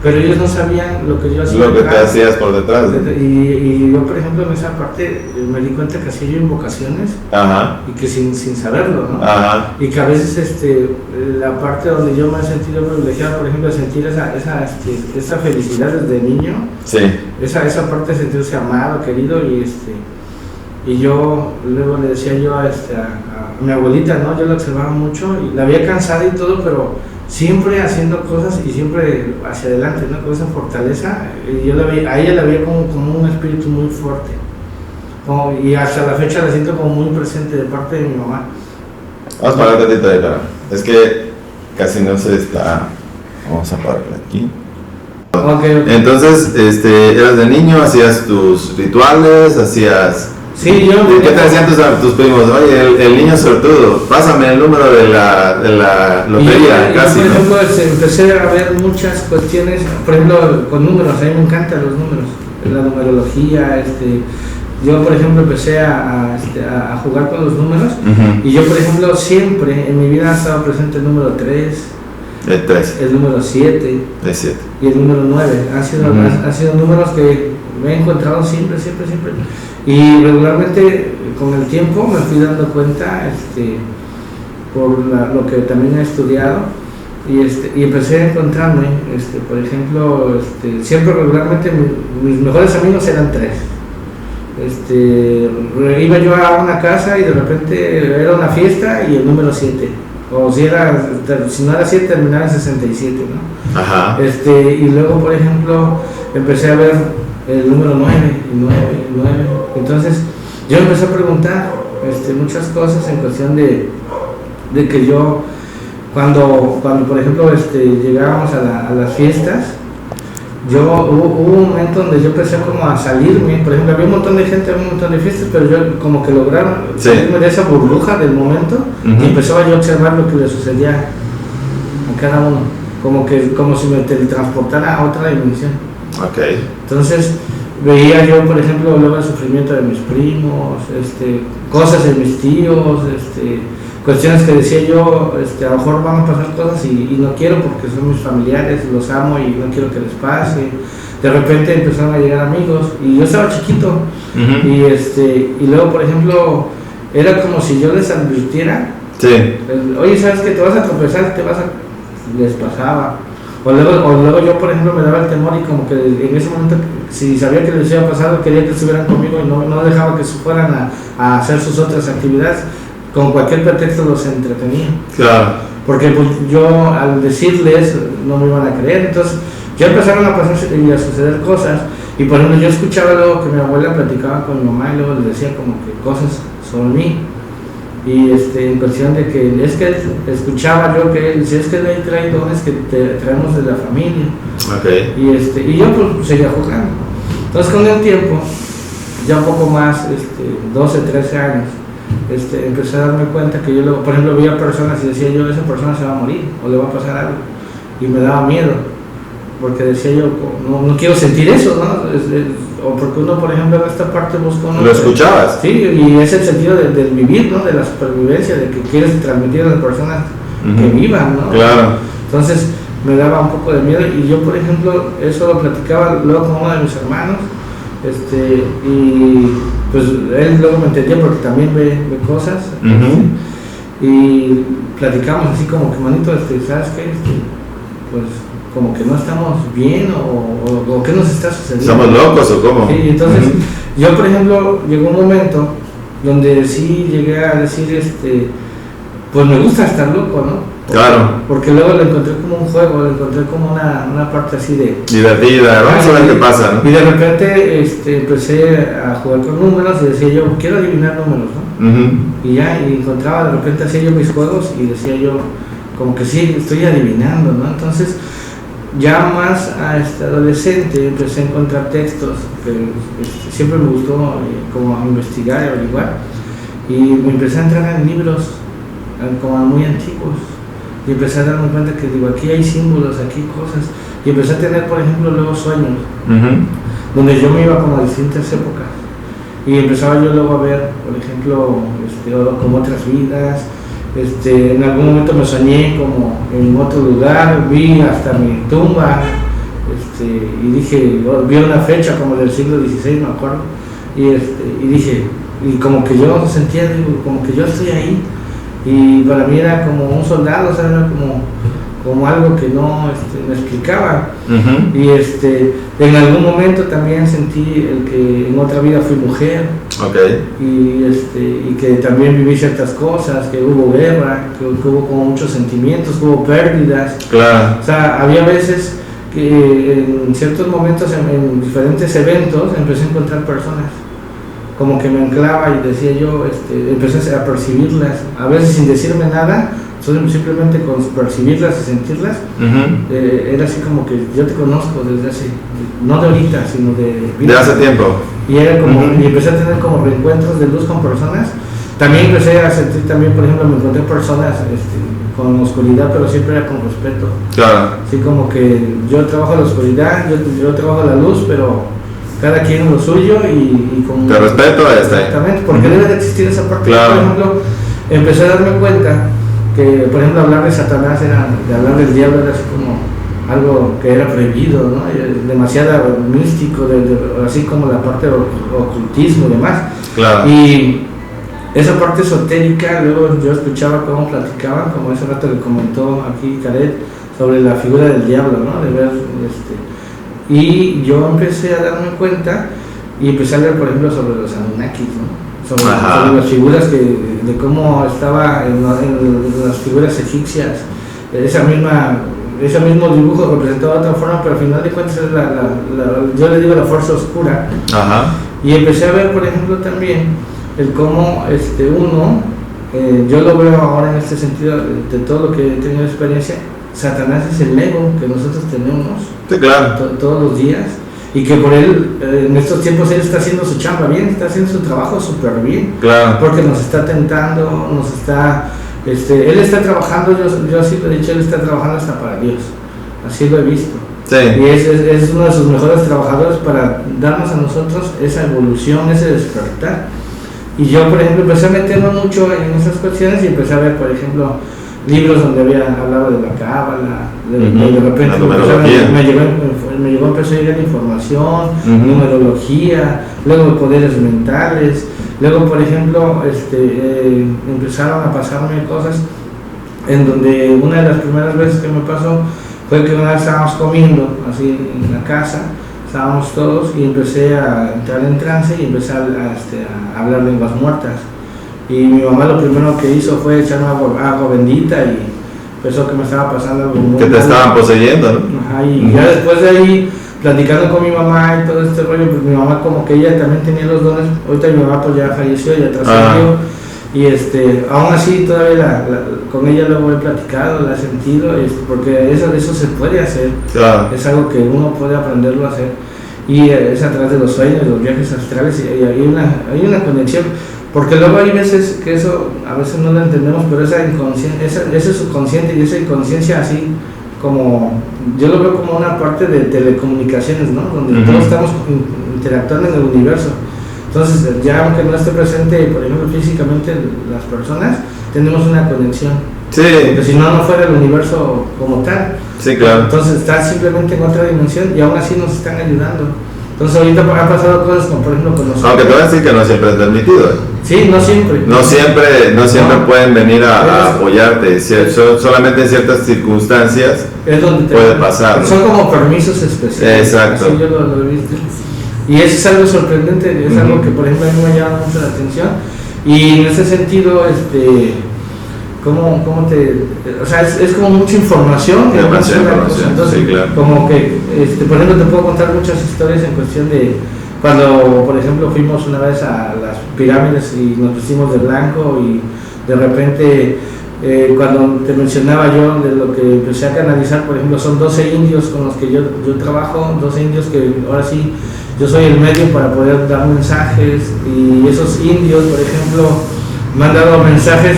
pero ellos no sabían lo que yo hacía. Lo que te hacías por detrás. Y yo, por ejemplo, en esa parte me di cuenta que hacía yo invocaciones. Ajá. Y que sin saberlo, ¿no? Ajá. Y que a veces la parte donde yo me he sentido privilegiado, por ejemplo, sentir esa felicidad desde niño. Sí. Esa parte de sentirse amado, querido, y yo luego le decía yo a mi abuelita, ¿no? Yo la observaba mucho y la veía cansada y todo, pero siempre haciendo cosas y siempre hacia adelante, ¿no? Con esa fortaleza. Y yo a ella la veía como un espíritu muy fuerte. Y hasta la fecha la siento como muy presente de parte de mi mamá. Vamos a parar tantito ahí, para. Es que casi no se está. Vamos a pararla aquí. Okay. Entonces, eras de niño, hacías tus rituales, hacías. Sí, yo. ¿Qué te decían tus primos? Oye, el niño sortudo, pásame el número de la lotería, casi. Por ejemplo, empecé a ver muchas cuestiones, por ejemplo, con números, a mí me encantan los números, la numerología, yo por ejemplo empecé a jugar con los números. Y yo por ejemplo siempre en mi vida ha estado presente el número 3, el 3, el número 7, el 7 y el número 9, han sido números que me he encontrado siempre, y regularmente con el tiempo me fui dando cuenta por lo que también he estudiado y empecé a encontrarme, por ejemplo, siempre regularmente mis mejores amigos eran 3. Iba yo a una casa y de repente era una fiesta y el número 7, o si no era 7 terminaba en 67, ¿no? Ajá. Y luego por ejemplo empecé a ver el número 9 y 9 y 9, entonces yo empecé a preguntar muchas cosas en cuestión de que yo cuando por ejemplo llegábamos a las fiestas, hubo un momento donde yo empecé como a salirme, por ejemplo, había un montón de gente, había un montón de fiestas, pero yo como que lograba salirme de esa burbuja del momento. Y empezaba yo a observar lo que le sucedía a cada uno, como si me teletransportara a otra dimensión. Okay. Entonces veía yo, por ejemplo, luego el sufrimiento de mis primos, cosas de mis tíos, cuestiones que decía yo, a lo mejor van a pasar cosas y no quiero porque son mis familiares, los amo y no quiero que les pase. De repente empezaron a llegar amigos y yo estaba chiquito. Y luego, por ejemplo, era como si yo les advirtiera. Sí. Oye, ¿sabes que te vas a tropezar? Les pasaba. O luego yo, por ejemplo, me daba el temor y como que en ese momento, si sabía que les había pasado, quería que estuvieran conmigo y no dejaba que se fueran a hacer sus otras actividades. Con cualquier pretexto los entretenía. Claro. Porque pues, yo al decirles no me iban a creer, entonces ya empezaron a pasarse y a suceder cosas. Y por ejemplo yo escuchaba luego que mi abuela platicaba con mi mamá y luego les decía como que cosas sobre mí. Y en cuestión de que es que escuchaba yo que él decía, es que él trae dones que traemos de la familia. Okay. Y yo pues seguía jugando. Entonces con el tiempo, ya un poco más, 12, 13 años, empecé a darme cuenta que yo luego, por ejemplo, veía personas y decía yo, esa persona se va a morir o le va a pasar algo. Y me daba miedo, porque decía yo, no quiero sentir eso, ¿no? O porque uno, por ejemplo, en esta parte busca uno... ¿Lo escuchabas? Sí, y es el sentido del vivir, ¿no? De la supervivencia, de que quieres transmitir a las personas que vivan, ¿no? Claro. Entonces me daba un poco de miedo y yo, por ejemplo, eso lo platicaba luego con uno de mis hermanos, y pues él luego me entendía porque también ve cosas, y platicamos así como que, manito, ¿sabes qué? Pues como que no estamos bien o qué nos está sucediendo. ¿Estamos locos o cómo? Sí, entonces yo, por ejemplo, llegó un momento donde sí llegué a decir, pues me gusta estar loco, ¿no? Claro. Porque luego lo encontré como un juego, lo encontré como una parte así de... divertida, vamos a ver qué pasa, ¿no? Y de repente empecé a jugar con números y decía yo, quiero adivinar números, ¿no? Y encontraba, de repente hacía yo mis juegos y decía yo, como que sí, estoy adivinando, ¿no? Entonces, ya más adolescente empecé a encontrar textos que siempre me gustó como investigar y averiguar, y me empecé a entrar en libros como muy antiguos y empecé a darme cuenta que digo, aquí hay símbolos, aquí cosas, y empecé a tener, por ejemplo, luego sueños donde yo me iba como a distintas épocas y empezaba yo luego a ver, por ejemplo, como otras vidas. En algún momento me soñé como en otro lugar, vi hasta mi tumba, y dije, vi una fecha como del siglo XVI, me acuerdo, y dije, y como que yo sentía, digo, como que yo estoy ahí, y para mí era como un soldado, o sea, era como algo que no me explicaba. Uh-huh. Y en algún momento también sentí el que en otra vida fui mujer. Okay. Y que también viví ciertas cosas, que hubo guerra, que hubo como muchos sentimientos, que hubo pérdidas. Claro. O sea, había veces que en ciertos momentos, en diferentes eventos, empecé a encontrar personas. Como que me anclaba y decía yo, empecé a percibirlas, a veces sin decirme nada, simplemente con percibirlas y sentirlas. Uh-huh. Era así como que yo te conozco desde hace, no de ahorita, sino de hace tiempo. Y era como, Uh-huh. y empecé a tener como reencuentros de luz con personas. También empecé a sentir, también, por ejemplo, me encontré personas con oscuridad, pero siempre era con respeto. Claro. Así como que yo trabajo la oscuridad, yo trabajo la luz, pero cada quien lo suyo y con... Te respeto, exactamente, porque debe de existir esa parte. Claro. Por ejemplo, empecé a darme cuenta que, por ejemplo, hablar de Satanás de hablar del diablo era así como algo que era prohibido, ¿no? Demasiado místico, así como la parte del ocultismo y demás. Claro. Y esa parte esotérica, luego yo escuchaba cómo platicaban, como ese rato le comentó aquí Caret, sobre la figura del diablo, ¿no? De ver, y yo empecé a darme cuenta y empecé a leer, por ejemplo, sobre los Anunnakis, ¿no? Sobre las figuras de cómo estaba en las figuras egipcias, ese mismo dibujo representado de otra forma, pero al final de cuentas es yo le digo la fuerza oscura. Ajá. Y empecé a ver, por ejemplo, también el cómo uno, yo lo veo ahora en este sentido de todo lo que he tenido experiencia. Satanás es el ego que nosotros tenemos. Sí, claro. Todos los días, y que por él, en estos tiempos, él está haciendo su chamba bien, está haciendo su trabajo súper bien. Claro. Porque nos está tentando, él está trabajando, yo así lo he dicho, él está trabajando hasta para Dios, así lo he visto. Sí. Y es uno de sus mejores trabajadores para darnos a nosotros esa evolución, ese despertar. Y yo, por ejemplo, empecé a meterme mucho en esas cuestiones y empecé a ver, por ejemplo, libros donde había hablado de la cábala, de repente me llegó, empezó a llegar información, numerología, luego poderes mentales, luego, por ejemplo, empezaron a pasarme cosas en donde una de las primeras veces que me pasó fue que una vez estábamos comiendo así en la casa, estábamos todos y empecé a entrar en trance y empecé a hablar lenguas muertas. Y mi mamá lo primero que hizo fue echarme agua bendita y pensó que me estaba pasando algo muy que te estaban poseyendo, ¿no? Ajá, y ya después de ahí, platicando con mi mamá y todo este rollo, pues mi mamá como que ella también tenía los dones. Ahorita mi mamá pues ya falleció, ya trascendió. Y aún así todavía con ella luego he platicado, la he sentido, porque eso se puede hacer. Claro. Es algo que uno puede aprenderlo a hacer. Y es a través de los sueños, los viajes astrales, y hay una conexión. Porque luego hay veces que eso a veces no lo entendemos, pero ese subconsciente y esa inconsciencia así como, yo lo veo como una parte de telecomunicaciones, ¿no? Donde todos estamos interactuando en el universo. Entonces, ya aunque no esté presente, por ejemplo, físicamente las personas, tenemos una conexión. Sí. Porque si no fuera el universo como tal. Sí, claro. Entonces está simplemente en otra dimensión y aún así nos están ayudando. Entonces ahorita han pasado cosas como por ejemplo con nosotros. Aunque te voy a decir que no siempre es permitido. Sí, no siempre. No siempre pueden venir a apoyarte. Solamente en ciertas circunstancias es donde puede pasar. Son como permisos especiales. Exacto. Así yo lo he visto. Y eso es algo sorprendente, es algo que por ejemplo a mí me llama mucho la atención. Y en ese sentido, o sea, es como mucha información. Demasiada información. Entonces, sí, claro. como que, por ejemplo, te puedo contar muchas historias en cuestión de cuando, por ejemplo, fuimos una vez a las pirámides y nos vestimos de blanco y de repente, cuando te mencionaba yo de lo que empecé a canalizar, por ejemplo, son 12 indios con los que yo trabajo, 12 indios que ahora sí, yo soy el medio para poder dar mensajes y esos indios, por ejemplo, me han dado mensajes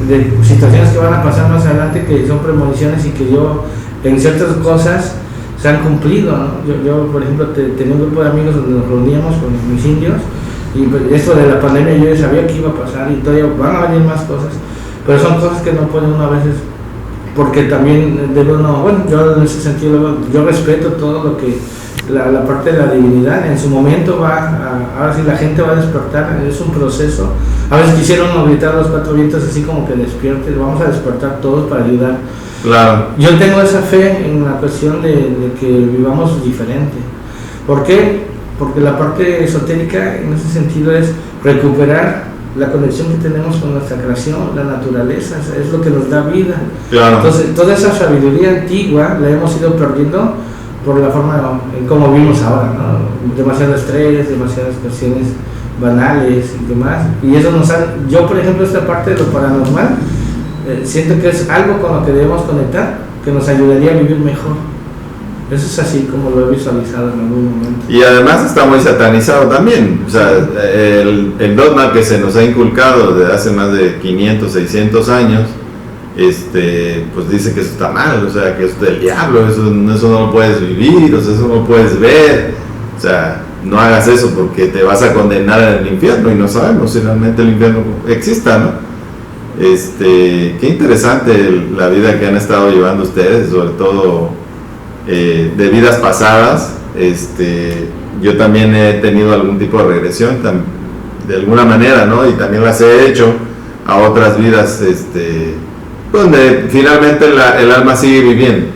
de situaciones que van a pasar más adelante que son premoniciones y que yo en ciertas cosas se han cumplido, ¿no? Yo por ejemplo tenía un grupo de amigos donde nos reuníamos con mis indios y esto de la pandemia yo ya sabía que iba a pasar y todavía van a venir más cosas, pero son cosas que no puede uno a veces porque también debe uno, bueno, yo en ese sentido, yo respeto todo lo que, la parte de la divinidad, en su momento ahora sí la gente va a despertar, es un proceso. A veces quisieron gritar a los cuatro vientos así como que despierten, vamos a despertar todos para ayudar. Claro. Yo tengo esa fe en la cuestión de que vivamos diferente. ¿Por qué? Porque la parte esotérica en ese sentido es recuperar la conexión que tenemos con nuestra creación, la naturaleza, es lo que nos da vida. Claro. Entonces, toda esa sabiduría antigua la hemos ido perdiendo por la forma en cómo vivimos ahora, ¿no? Demasiado estrés, demasiadas cuestiones banales y demás. Y eso yo por ejemplo esta parte de lo paranormal, siento que es algo con lo que debemos conectar, que nos ayudaría a vivir mejor. Eso es así como lo he visualizado en algún momento. Y además está muy satanizado también. O sea, el dogma que se nos ha inculcado desde hace más de 500, 600 años, pues dice que eso está mal, o sea, que eso es del diablo, eso no lo puedes vivir, o sea, eso no lo puedes ver. O sea, no hagas eso porque te vas a condenar al infierno, y no sabemos si realmente el infierno exista, ¿no? Qué interesante la vida que han estado llevando ustedes, sobre todo de vidas pasadas. Yo también he tenido algún tipo de regresión de alguna manera, ¿no? Y también las he hecho a otras vidas, donde finalmente el alma sigue viviendo.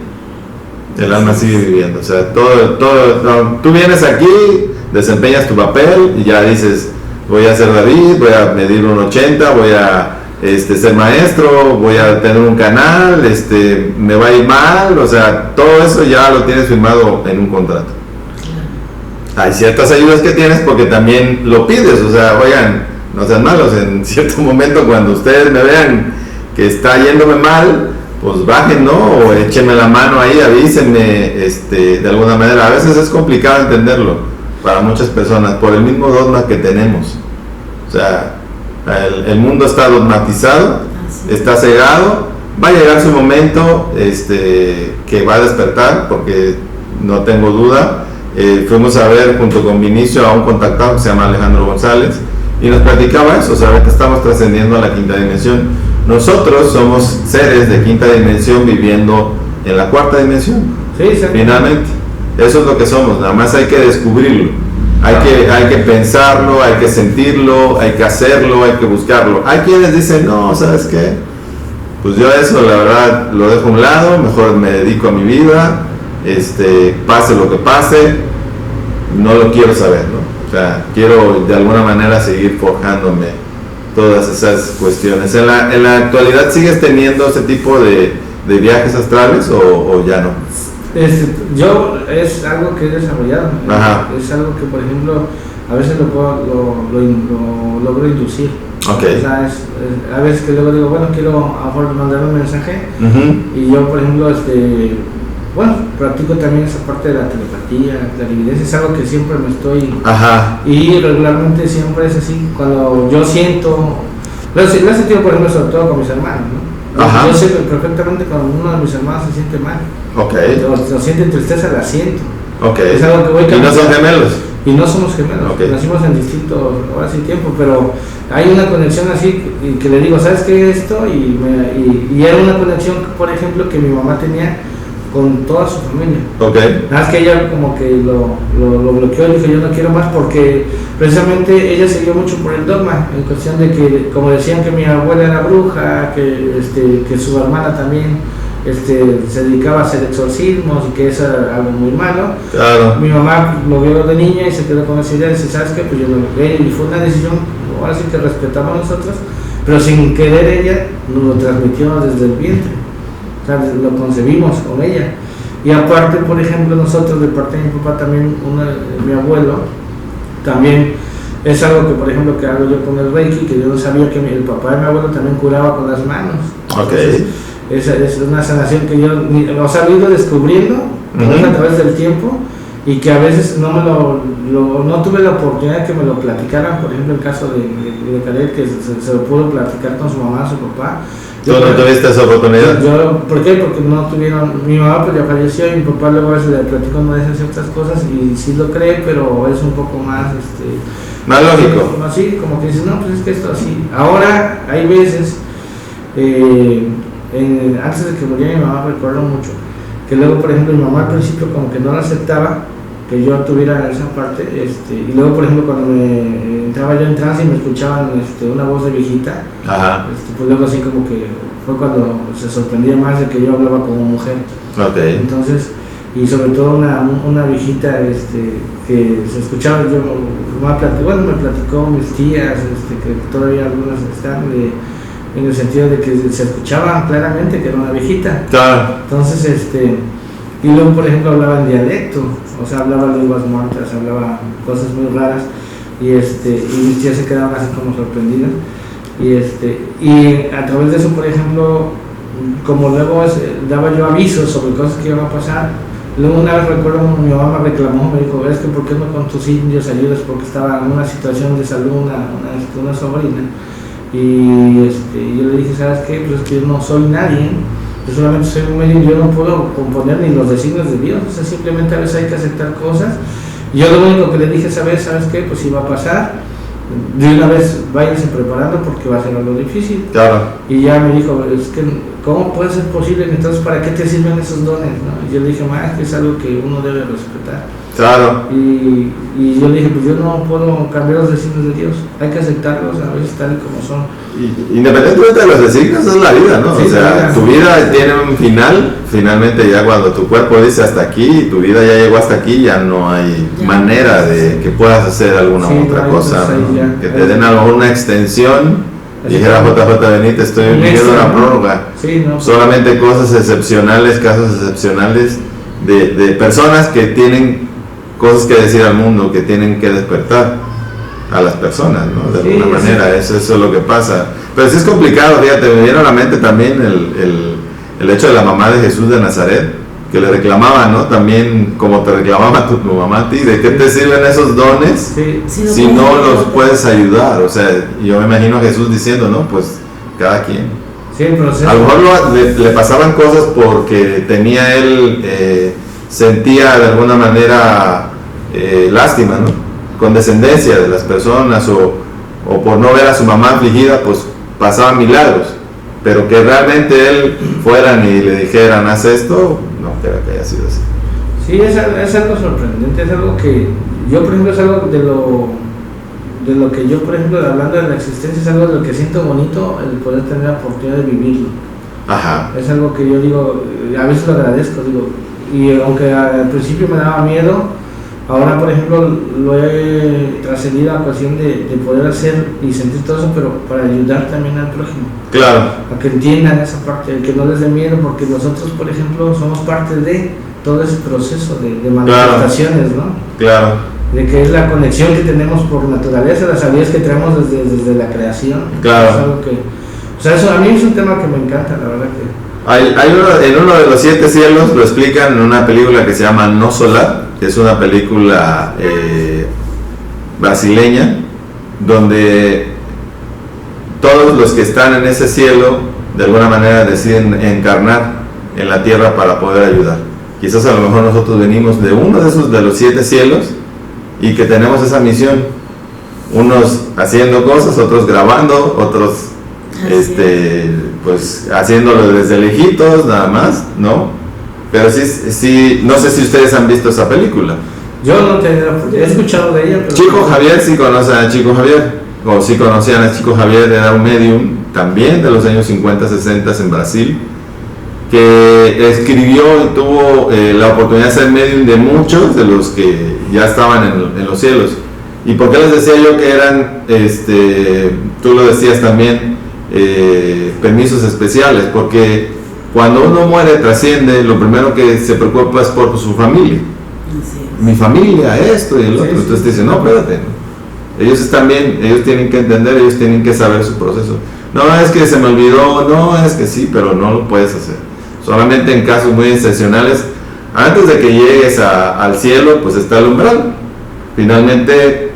El alma sigue viviendo, o sea, tú vienes aquí, desempeñas tu papel y ya dices, voy a ser David, voy a medir 1.80, voy a ser maestro, voy a tener un canal, me va a ir mal, o sea, todo eso ya lo tienes firmado en un contrato. Hay ciertas ayudas que tienes porque también lo pides, o sea, oigan, no sean malos, en cierto momento cuando ustedes me vean que está yéndome mal, pues bajen, ¿no? O échenme la mano ahí, avísenme, de alguna manera. A veces es complicado entenderlo para muchas personas por el mismo dogma que tenemos. O sea, el mundo está dogmatizado, está cegado, va a llegar su momento que va a despertar, porque no tengo duda. Fuimos a ver junto con Vinicio a un contactado que se llama Alejandro González y nos platicaba eso, o sea, ahorita estamos trascendiendo a la quinta dimensión. Nosotros somos seres de quinta dimensión viviendo en la cuarta dimensión. Sí, finalmente, eso es lo que somos, nada más hay que descubrirlo. Hay que pensarlo, hay que sentirlo, hay que hacerlo, hay que buscarlo. Hay quienes dicen, no, ¿sabes qué? Pues yo eso, la verdad, lo dejo a un lado, mejor me dedico a mi vida, pase lo que pase, no lo quiero saber, ¿no? O sea, quiero de alguna manera seguir forjándome todas esas cuestiones. ¿En la actualidad sigues teniendo ese tipo de viajes astrales o ya no? Yo es algo que he desarrollado. Es algo que, por ejemplo, a veces lo logro inducir. Okay. O sea, a veces que luego digo, bueno, quiero a lo mejor mandar un mensaje, y yo, por ejemplo, practico también esa parte de la telepatía, la evidencia, es algo que siempre me estoy... Y regularmente siempre es así, cuando yo siento... Lo he sentido, por ejemplo, sobre todo con mis hermanos, ¿no? Yo sé perfectamente cuando uno de mis hermanos se siente mal. O siente tristeza, la siento. Es algo que voy ¿Y no son gemelos? Y no somos gemelos, nacimos en distintos horas y tiempo, pero hay una conexión así que le digo, ¿sabes qué es esto? Y era una conexión, por ejemplo, que mi mamá tenía con toda su familia. Nada más que ella como que lo bloqueó y dijo, yo no quiero más, porque precisamente ella se guió mucho por el dogma, en cuestión de que, como decían que mi abuela era bruja, que su hermana también se dedicaba a hacer exorcismos y que eso era algo muy malo. Mi mamá lo vio de niña y se quedó con esa idea y dice, ¿sabes qué? Pues yo lo bloqueé, y fue una decisión, ahora sí que respetamos nosotros, pero sin querer ella nos lo transmitió desde el vientre. O sea, lo concebimos con ella. Y aparte, por ejemplo, nosotros de parte de mi papá también, mi abuelo, también es algo que, por ejemplo, que hago yo con el Reiki, que yo no sabía que el papá de mi abuelo también curaba con las manos. Entonces, es una sanación que yo he ido descubriendo a través del tiempo, y que a veces no tuve la oportunidad de que me lo platicaran. Por ejemplo, el caso de Caleb, que se lo pudo platicar con su mamá, su papá. ¿Tú no tuviste esa oportunidad? ¿Por qué? Porque no tuvieron, mi mamá pues ya falleció, y mi papá luego a veces le platicó no de ciertas cosas y sí lo cree, pero es un poco más más lógico. Así, como que dices, no, pues es que esto así. Ahora hay veces antes de que muriera mi mamá, recuerdo mucho que luego, por ejemplo, mi mamá al principio como que no la aceptaba que yo tuviera esa parte, y luego, por ejemplo, cuando me entraba yo en trance y me escuchaban una voz de viejita, pues luego así como que fue cuando se sorprendía más de que yo hablaba como mujer. Okay. Entonces, y sobre todo una viejita que se escuchaba, me platicó mis tías, que todavía algunas están, en el sentido de que se escuchaba claramente que era una viejita. Claro. Entonces, y luego, por ejemplo, hablaba en dialecto, o sea, hablaba lenguas muertas, hablaba cosas muy raras, y mis tías se quedaban así como sorprendidas, y a través de eso, por ejemplo, como luego daba yo avisos sobre cosas que iban a pasar, luego una vez recuerdo mi mamá me reclamó, me dijo, es que ¿por qué no con tus indios ayudas? Porque estaba en una situación de salud una sobrina, y yo le dije, ¿sabes qué? Pues es que yo no soy nadie, yo solamente soy un medio, yo no puedo componer ni los designios de Dios, o sea, simplemente a veces hay que aceptar cosas. Y yo lo único que le dije, ¿sabes qué? Pues si va a pasar, de una vez váyanse preparando porque va a ser algo difícil. Claro. Y ya me dijo, es que ¿cómo puede ser posible? Entonces, ¿para qué te sirven esos dones? ¿No? Y yo le dije, es que es algo que uno debe respetar. Claro. Y yo le dije, pues yo no puedo cambiar los designios de Dios, hay que aceptarlos a veces tal y como son. Independientemente de los designios, es la vida, ¿no? Sí, o sea, tu vida tiene un final, finalmente ya cuando tu cuerpo dice hasta aquí, tu vida ya llegó hasta aquí, ya no hay manera de que puedas hacer alguna otra cosa, ¿no? Que te den a lo mejor una extensión, dijera JJ Benítez, estoy viviendo una prórroga. Sí, no, solamente cosas excepcionales, casos excepcionales de personas que tienen cosas que decir al mundo, que tienen que despertar a las personas, ¿no? De alguna manera, eso es lo que pasa. Pero sí es complicado, fíjate, me viene a la mente también el hecho de la mamá de Jesús de Nazaret, que le reclamaba, ¿no? También como te reclamaba tu mamá a ti, ¿de qué te sirven esos dones si no los puedes ayudar? O sea, yo me imagino a Jesús diciendo, ¿no? Pues cada quien. Sí, a lo mejor le pasaban cosas porque tenía él, sentía de alguna manera lástima, ¿no? Condescendencia de las personas, o por no ver a su mamá afligida, pues pasaban milagros, pero que realmente él fueran y le dijeran, haz esto, no creo que haya sido así. Sí, es algo sorprendente, es algo que yo, por ejemplo, es algo de lo que yo, por ejemplo, hablando de la existencia, es algo de lo que siento bonito, el poder tener la oportunidad de vivirlo. Ajá. Es algo que yo digo, a veces lo agradezco, y aunque al principio me daba miedo, ahora, por ejemplo, lo he trascendido a cuestión de poder hacer y sentir todo eso, pero para ayudar también al prójimo. Claro. A que entiendan esa parte, que no les dé miedo, porque nosotros, por ejemplo, somos parte de todo ese proceso de manifestaciones, ¿no? Claro. De que es la conexión que tenemos por naturaleza, las habilidades que traemos desde la creación. Claro. Es algo que, o sea, eso a mí es un tema que me encanta, la verdad que... en uno de los 7 cielos lo explican en una película que se llama No Solar, que es una película brasileña, donde todos los que están en ese cielo de alguna manera deciden encarnar en la tierra para poder ayudar. Quizás a lo mejor nosotros venimos de uno de los 7 cielos y que tenemos esa misión, unos haciendo cosas, otros grabando, otros pues haciéndolo desde lejitos nada más, ¿no? Pero sí, no sé si ustedes han visto esa película. Yo no he escuchado de ella. Pero Chico Javier, sí conocen a Chico Javier, o sí conocían a Chico Javier, era un medium también de los años 50, 60 en Brasil, que escribió y tuvo la oportunidad de ser medium de muchos de los que ya estaban en los cielos. ¿Y por qué les decía yo que eran, tú lo decías también, permisos especiales? Porque cuando uno muere, trasciende, lo primero que se preocupa es por su familia. Mi familia, esto y el otro. Entonces te dicen, no, espérate, ¿no? Ellos están bien, ellos tienen que entender, ellos tienen que saber su proceso. No, es que se me olvidó, no, es que sí, pero no lo puedes hacer. Solamente en casos muy excepcionales, antes de que llegues al cielo, pues está el umbral. Finalmente,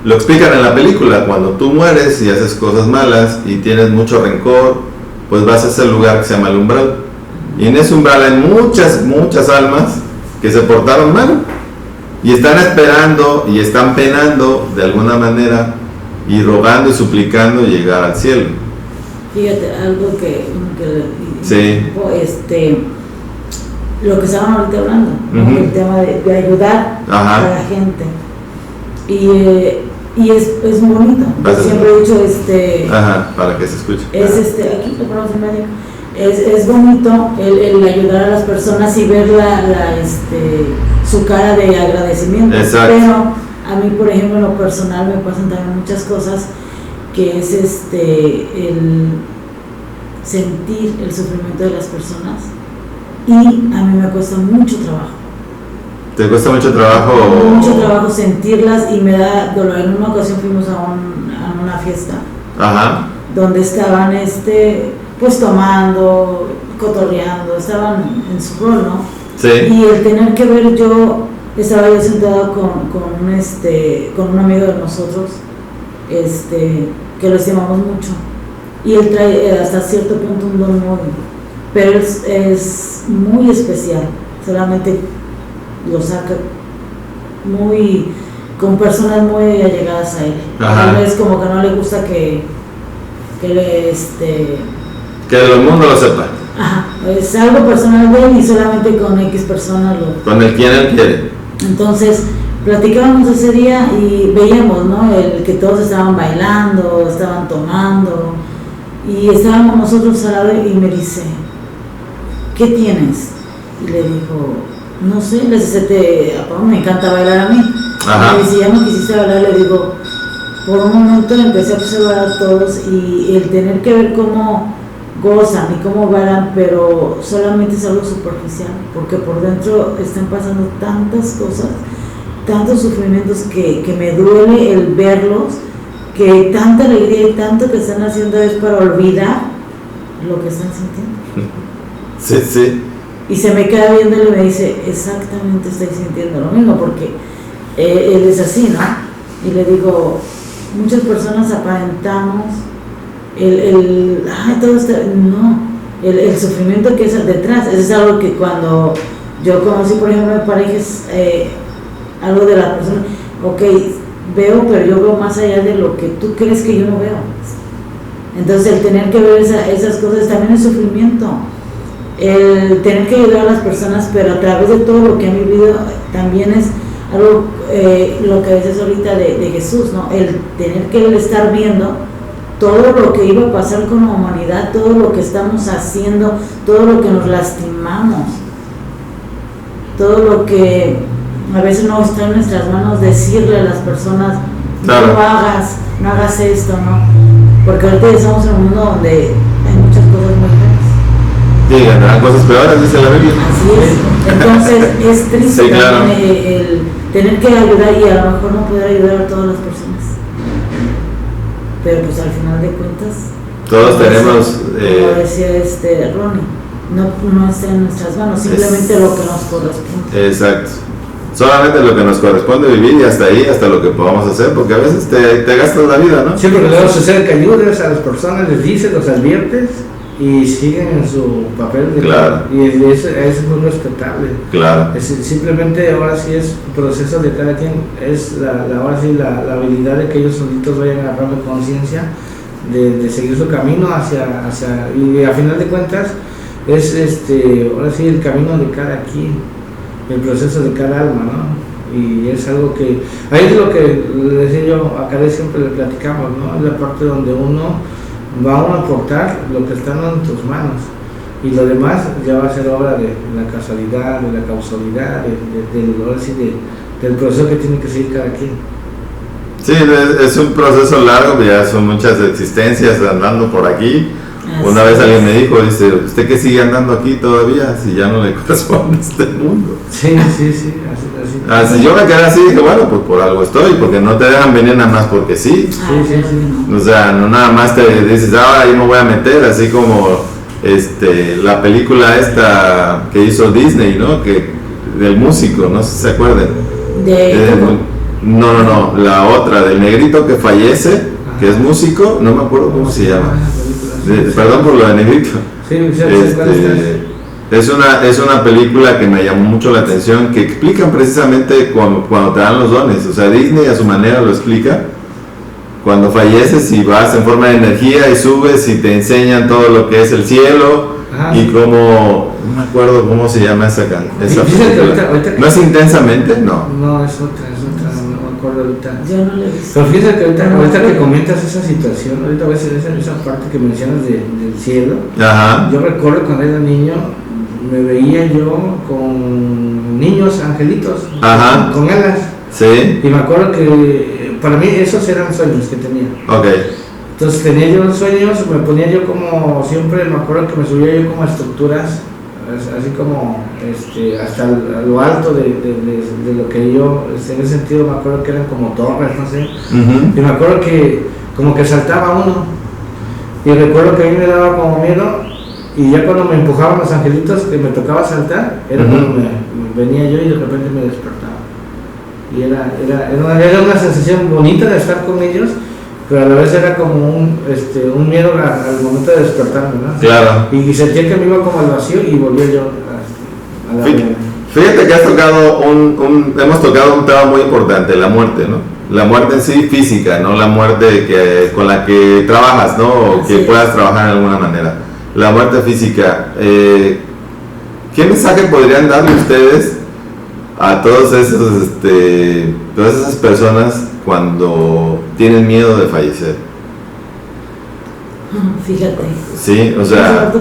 lo explican en la película, cuando tú mueres y haces cosas malas y tienes mucho rencor, pues vas a ese lugar que se llama el umbral. Y en ese umbral hay muchas almas que se portaron mal y están esperando y están penando de alguna manera y rogando y suplicando llegar al cielo. Fíjate, algo que sí. Lo que estaban ahorita hablando, ¿no? El tema de ayudar a la gente. Y es muy bonito. Siempre he dicho, para que se escuche. Aquí lo ponemos en medio. Es bonito el ayudar a las personas y ver su cara de agradecimiento. Exacto. Pero a mí, por ejemplo, en lo personal me pasan también muchas cosas que es el sentir el sufrimiento de las personas, y a mí me cuesta mucho trabajo. ¿Te cuesta mucho trabajo? Mucho trabajo sentirlas, y me da dolor. En una ocasión fuimos a una fiesta donde estaban pues tomando, cotorreando, estaban en su rol, ¿no? Sí. Y el tener que ver, estaba yo sentada con un amigo de nosotros, que lo estimamos mucho, y él trae hasta cierto punto un don muy, pero es muy especial, solamente lo saca con personas muy allegadas a él. A él es como que no le gusta que el mundo lo sepa. Es algo personal de él, y solamente con X personas con el quien él quiere. Entonces platicábamos ese día y veíamos, ¿no? Que todos estaban bailando, estaban tomando, y estábamos nosotros al lado, y me dice, ¿qué tienes? Y le dijo, no sé, me encanta bailar a mí. Y si ya no quisiste bailar, le digo, por un momento empecé a observar a todos, y el tener que ver cómo gozan y cómo bailan, pero solamente es algo superficial, porque por dentro están pasando tantas cosas, tantos sufrimientos, que me duele el verlos, que tanta alegría y tanto que están haciendo es para olvidar lo que están sintiendo. Sí, sí. Y se me queda viendo y me dice, exactamente estoy sintiendo lo mismo, porque él es así, ¿no? Y le digo, muchas personas aparentamos todo esto, no, el sufrimiento que es detrás. Eso es algo que cuando yo conocí, por ejemplo, mi pareja, es algo de la persona, veo, pero yo veo más allá de lo que tú crees que yo no veo. Entonces el tener que ver esas cosas también es sufrimiento. El tener que ayudar a las personas, pero a través de todo lo que han vivido, también es algo, lo que dices ahorita de Jesús, ¿no? El tener que estar viendo todo lo que iba a pasar con la humanidad, todo lo que estamos haciendo, todo lo que nos lastimamos, todo lo que a veces no está en nuestras manos decirle a las personas, claro, no hagas esto, ¿no? Porque ahorita estamos en un mundo donde hay muchas cosas muy feas. Sí, ganarán cosas peores, dice la Biblia. Así es. Entonces es triste, sí, claro, el tener que ayudar, y a lo mejor no poder ayudar a todas las personas. Pero pues al final de cuentas, todos tenemos, como decía Ronnie, no está en nuestras manos, simplemente lo que nos corresponde. Exacto. Solamente lo que nos corresponde vivir, y hasta ahí, hasta lo que podamos hacer, porque a veces te gastas la vida, ¿no? Sí, porque luego sucede que ayudas a las personas, les dices, los adviertes, y siguen en su papel de, claro, y es muy respetable. Claro. Simplemente ahora sí es un proceso de cada quien, es ahora sí la habilidad de que ellos solitos vayan agarrando conciencia de seguir su camino hacia y a final de cuentas es ahora sí el camino de cada quien, el proceso de cada alma, ¿no? Y es algo que, ahí es lo que le decía yo, acá siempre le platicamos, ¿no? Es la parte donde uno va a aportar lo que está en tus manos, y lo demás ya va a ser obra de la casualidad, de la causalidad, del proceso que tiene que seguir cada quien. Sí, es un proceso largo, ya son muchas existencias andando por aquí. Una vez alguien me dijo, dice, ¿usted qué sigue andando aquí todavía si ya no le corresponde este mundo? Sí, así yo me quedé así, dije, bueno, pues por algo estoy, porque no te dejan venir nada más porque sí. O sea, no nada más te dices, ahora yo me voy a meter, así como la película esta que hizo Disney, ¿no? Del músico, no sé si se acuerdan. No, la otra, del negrito que fallece, que es músico, no me acuerdo cómo se llama. Perdón por lo de negrito. Es una película que me llamó mucho la atención, que explican precisamente cuando te dan los dones. O sea, Disney a su manera lo explica, cuando falleces y vas en forma de energía y subes y te enseñan todo lo que es el cielo. Ajá. Y como, no me acuerdo cómo se llama esa película. ¿No es Intensamente? No. No, es otra, no me acuerdo ahorita. Yo no le he visto. Pero fíjate que ahorita que comentas esa situación, ahorita a veces esa parte que mencionas del cielo. Ajá. Yo recuerdo cuando era niño, me veía yo con niños angelitos. Ajá. Con alas. Sí. Y me acuerdo que para mí esos eran sueños que tenía. Ok. Entonces tenía yo sueños, me ponía yo como, siempre me acuerdo que me subía yo como a estructuras, así como hasta lo alto de lo que yo, en ese sentido me acuerdo que eran como torres, no sé. Uh-huh. Y me acuerdo que como que saltaba uno. Y recuerdo que a mí me daba como miedo, y ya cuando me empujaban los angelitos que me tocaba saltar, era uh-huh. cuando me venía yo y de repente me despertaba. Y era una sensación bonita de estar con ellos, pero a la vez era como un miedo al momento de despertarme, ¿no? Claro. Y sentía que me iba como al vacío y volvía yo a la vida. Fíjate que has tocado hemos tocado un tema muy importante, la muerte, ¿no? La muerte en sí física, no la muerte con la que trabajas, ¿no? O que puedas trabajar de alguna manera. La muerte física. ¿Qué mensaje podrían darle ustedes a todas esas personas cuando tienen miedo de fallecer? Fíjate. Sí, o sea... Habla tú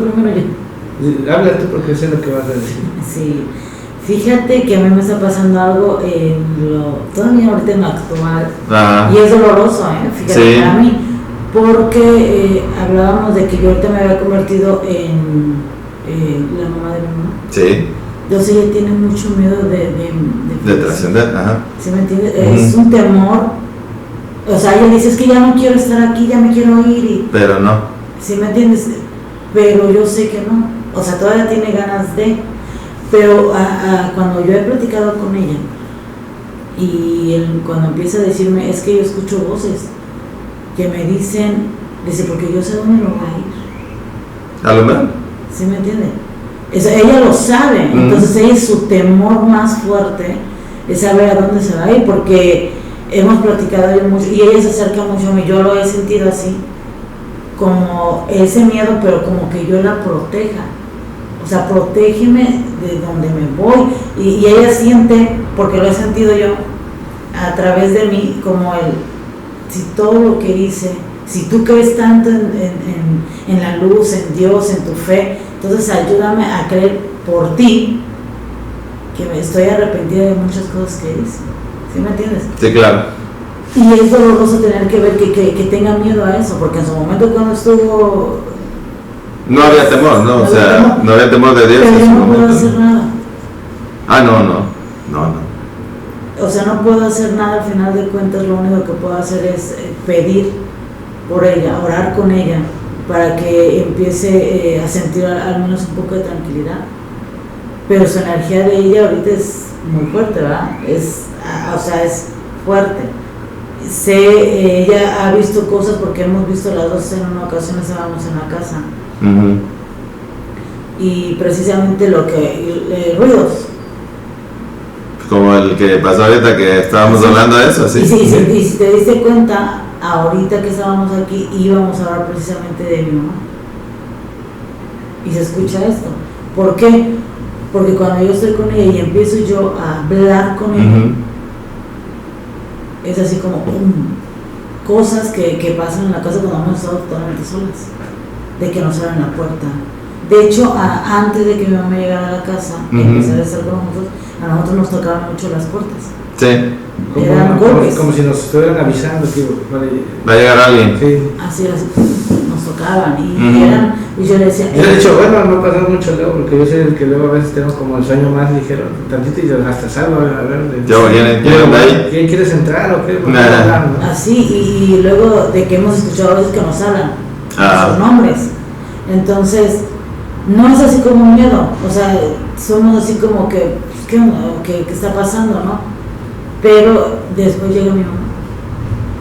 porque sé lo que vas a decir. Sí, fíjate que a mí me está pasando algo todavía ahorita en lo actual. Ajá. Y es doloroso, fíjate, sí. Para mí, porque hablábamos de que yo ahorita me había convertido en la mamá de mi mamá. Sí. Entonces ella tiene mucho miedo de trascender, ajá. ¿Sí me entiendes? Uh-huh. Es un temor. O sea, ella dice, es que ya no quiero estar aquí, ya me quiero ir. Pero no. ¿Sí me entiendes? Pero yo sé que no. O sea, todavía tiene ganas de. Pero cuando yo he platicado con ella y cuando empieza a decirme, es que yo escucho voces que me dicen, dice, porque yo sé dónde me voy a ir. ¿A lo mejor? ¿Sí me entiende? Ella lo sabe, entonces ella, su temor más fuerte es saber a dónde se va a ir, porque hemos platicado yo mucho y ella se acerca mucho a mí, yo lo he sentido así, como ese miedo, pero como que yo la proteja, o sea, protégeme de donde me voy, y ella siente, porque lo he sentido yo a través de mí, como si todo lo que hice, si tú crees tanto en la luz, en Dios, en tu fe, entonces ayúdame a creer por ti que me estoy arrepentida de muchas cosas que hice. ¿Sí me entiendes? Sí, claro. Y es doloroso tener que ver que tenga miedo a eso, porque en su momento cuando estuvo... No había temor, ¿no? O sea, no había temor de Dios. Pero yo no puedo hacer nada. Ah, no. O sea, no puedo hacer nada, al final de cuentas lo único que puedo hacer es pedir por ella, orar con ella, para que empiece a sentir al menos un poco de tranquilidad. Pero su energía de ella ahorita es muy fuerte, ¿verdad? Es fuerte. Ella ha visto cosas porque hemos visto las dos en una ocasión, estábamos en la casa. Uh-huh. Y precisamente ruidos. Como el que pasó ahorita que estábamos hablando de eso, ¿sí? Y si te diste cuenta, ahorita que estábamos aquí íbamos a hablar precisamente de mi mamá y se escucha esto. ¿Por qué? Porque cuando yo estoy con ella y empiezo yo a hablar con ella, uh-huh, es así como cosas que pasan en la casa cuando hemos estado totalmente solas, de que nos abren la puerta. De hecho, antes de que mi mamá llegara a la casa y empezara a estar con nosotros, a nosotros nos tocaban mucho las puertas. Sí. Como si nos estuvieran avisando que va a llegar alguien. Sí. Así nos tocaban y yo le decía... De hecho, bueno, no pasa mucho luego, porque yo soy el que luego a veces tengo como el sueño más ligero, tantito y yo hasta salgo a ver. ¿Quién quieres entrar o qué? Así, y luego de que hemos escuchado a veces que nos hablan sus nombres. Entonces, no es así como un miedo, o sea, somos así como que, ¿qué está pasando, no? Pero después llega mi mamá.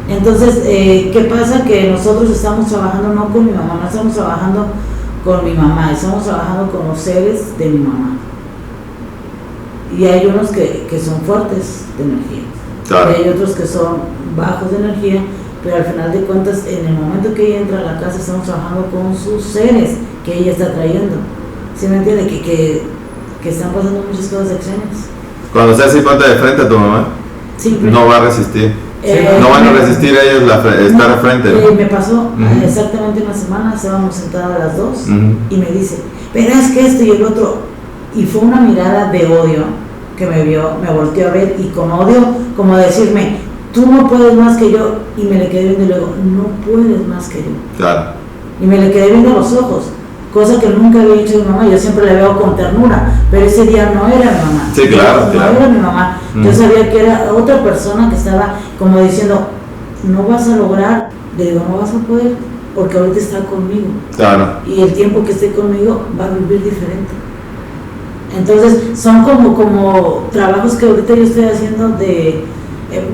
Entonces, ¿qué pasa? Que nosotros estamos trabajando no con mi mamá, no estamos trabajando con mi mamá, estamos trabajando con los seres de mi mamá. Y hay unos que son fuertes de energía, claro, y hay otros que son bajos de energía, pero al final de cuentas, en el momento que ella entra a la casa, estamos trabajando con sus seres que ella está trayendo. ¿Sí me entiende? Que están pasando muchas cosas extrañas. Cuando se hace ponte de frente a tu mamá, Sí, no va a resistir. No van a resistir ellos estar al frente. Me pasó exactamente una semana, estábamos sentadas las dos y me dice, pero es que esto y el otro, y fue una mirada de odio que me vio, me volteó a ver y con odio, como decirme, tú no puedes más que yo, y me le quedé viendo y luego, no puedes más que yo. Claro. Y me le quedé viendo a los ojos, cosa que nunca había hecho mi mamá, yo siempre la veo con ternura, pero ese día no era mi mamá. Sí, claro, no era mi mamá. Yo sabía que era otra persona que estaba como diciendo, no vas a lograr, le digo, no vas a poder, porque ahorita está conmigo. Claro. Y el tiempo que esté conmigo va a vivir diferente. Entonces, son como trabajos que ahorita yo estoy haciendo de...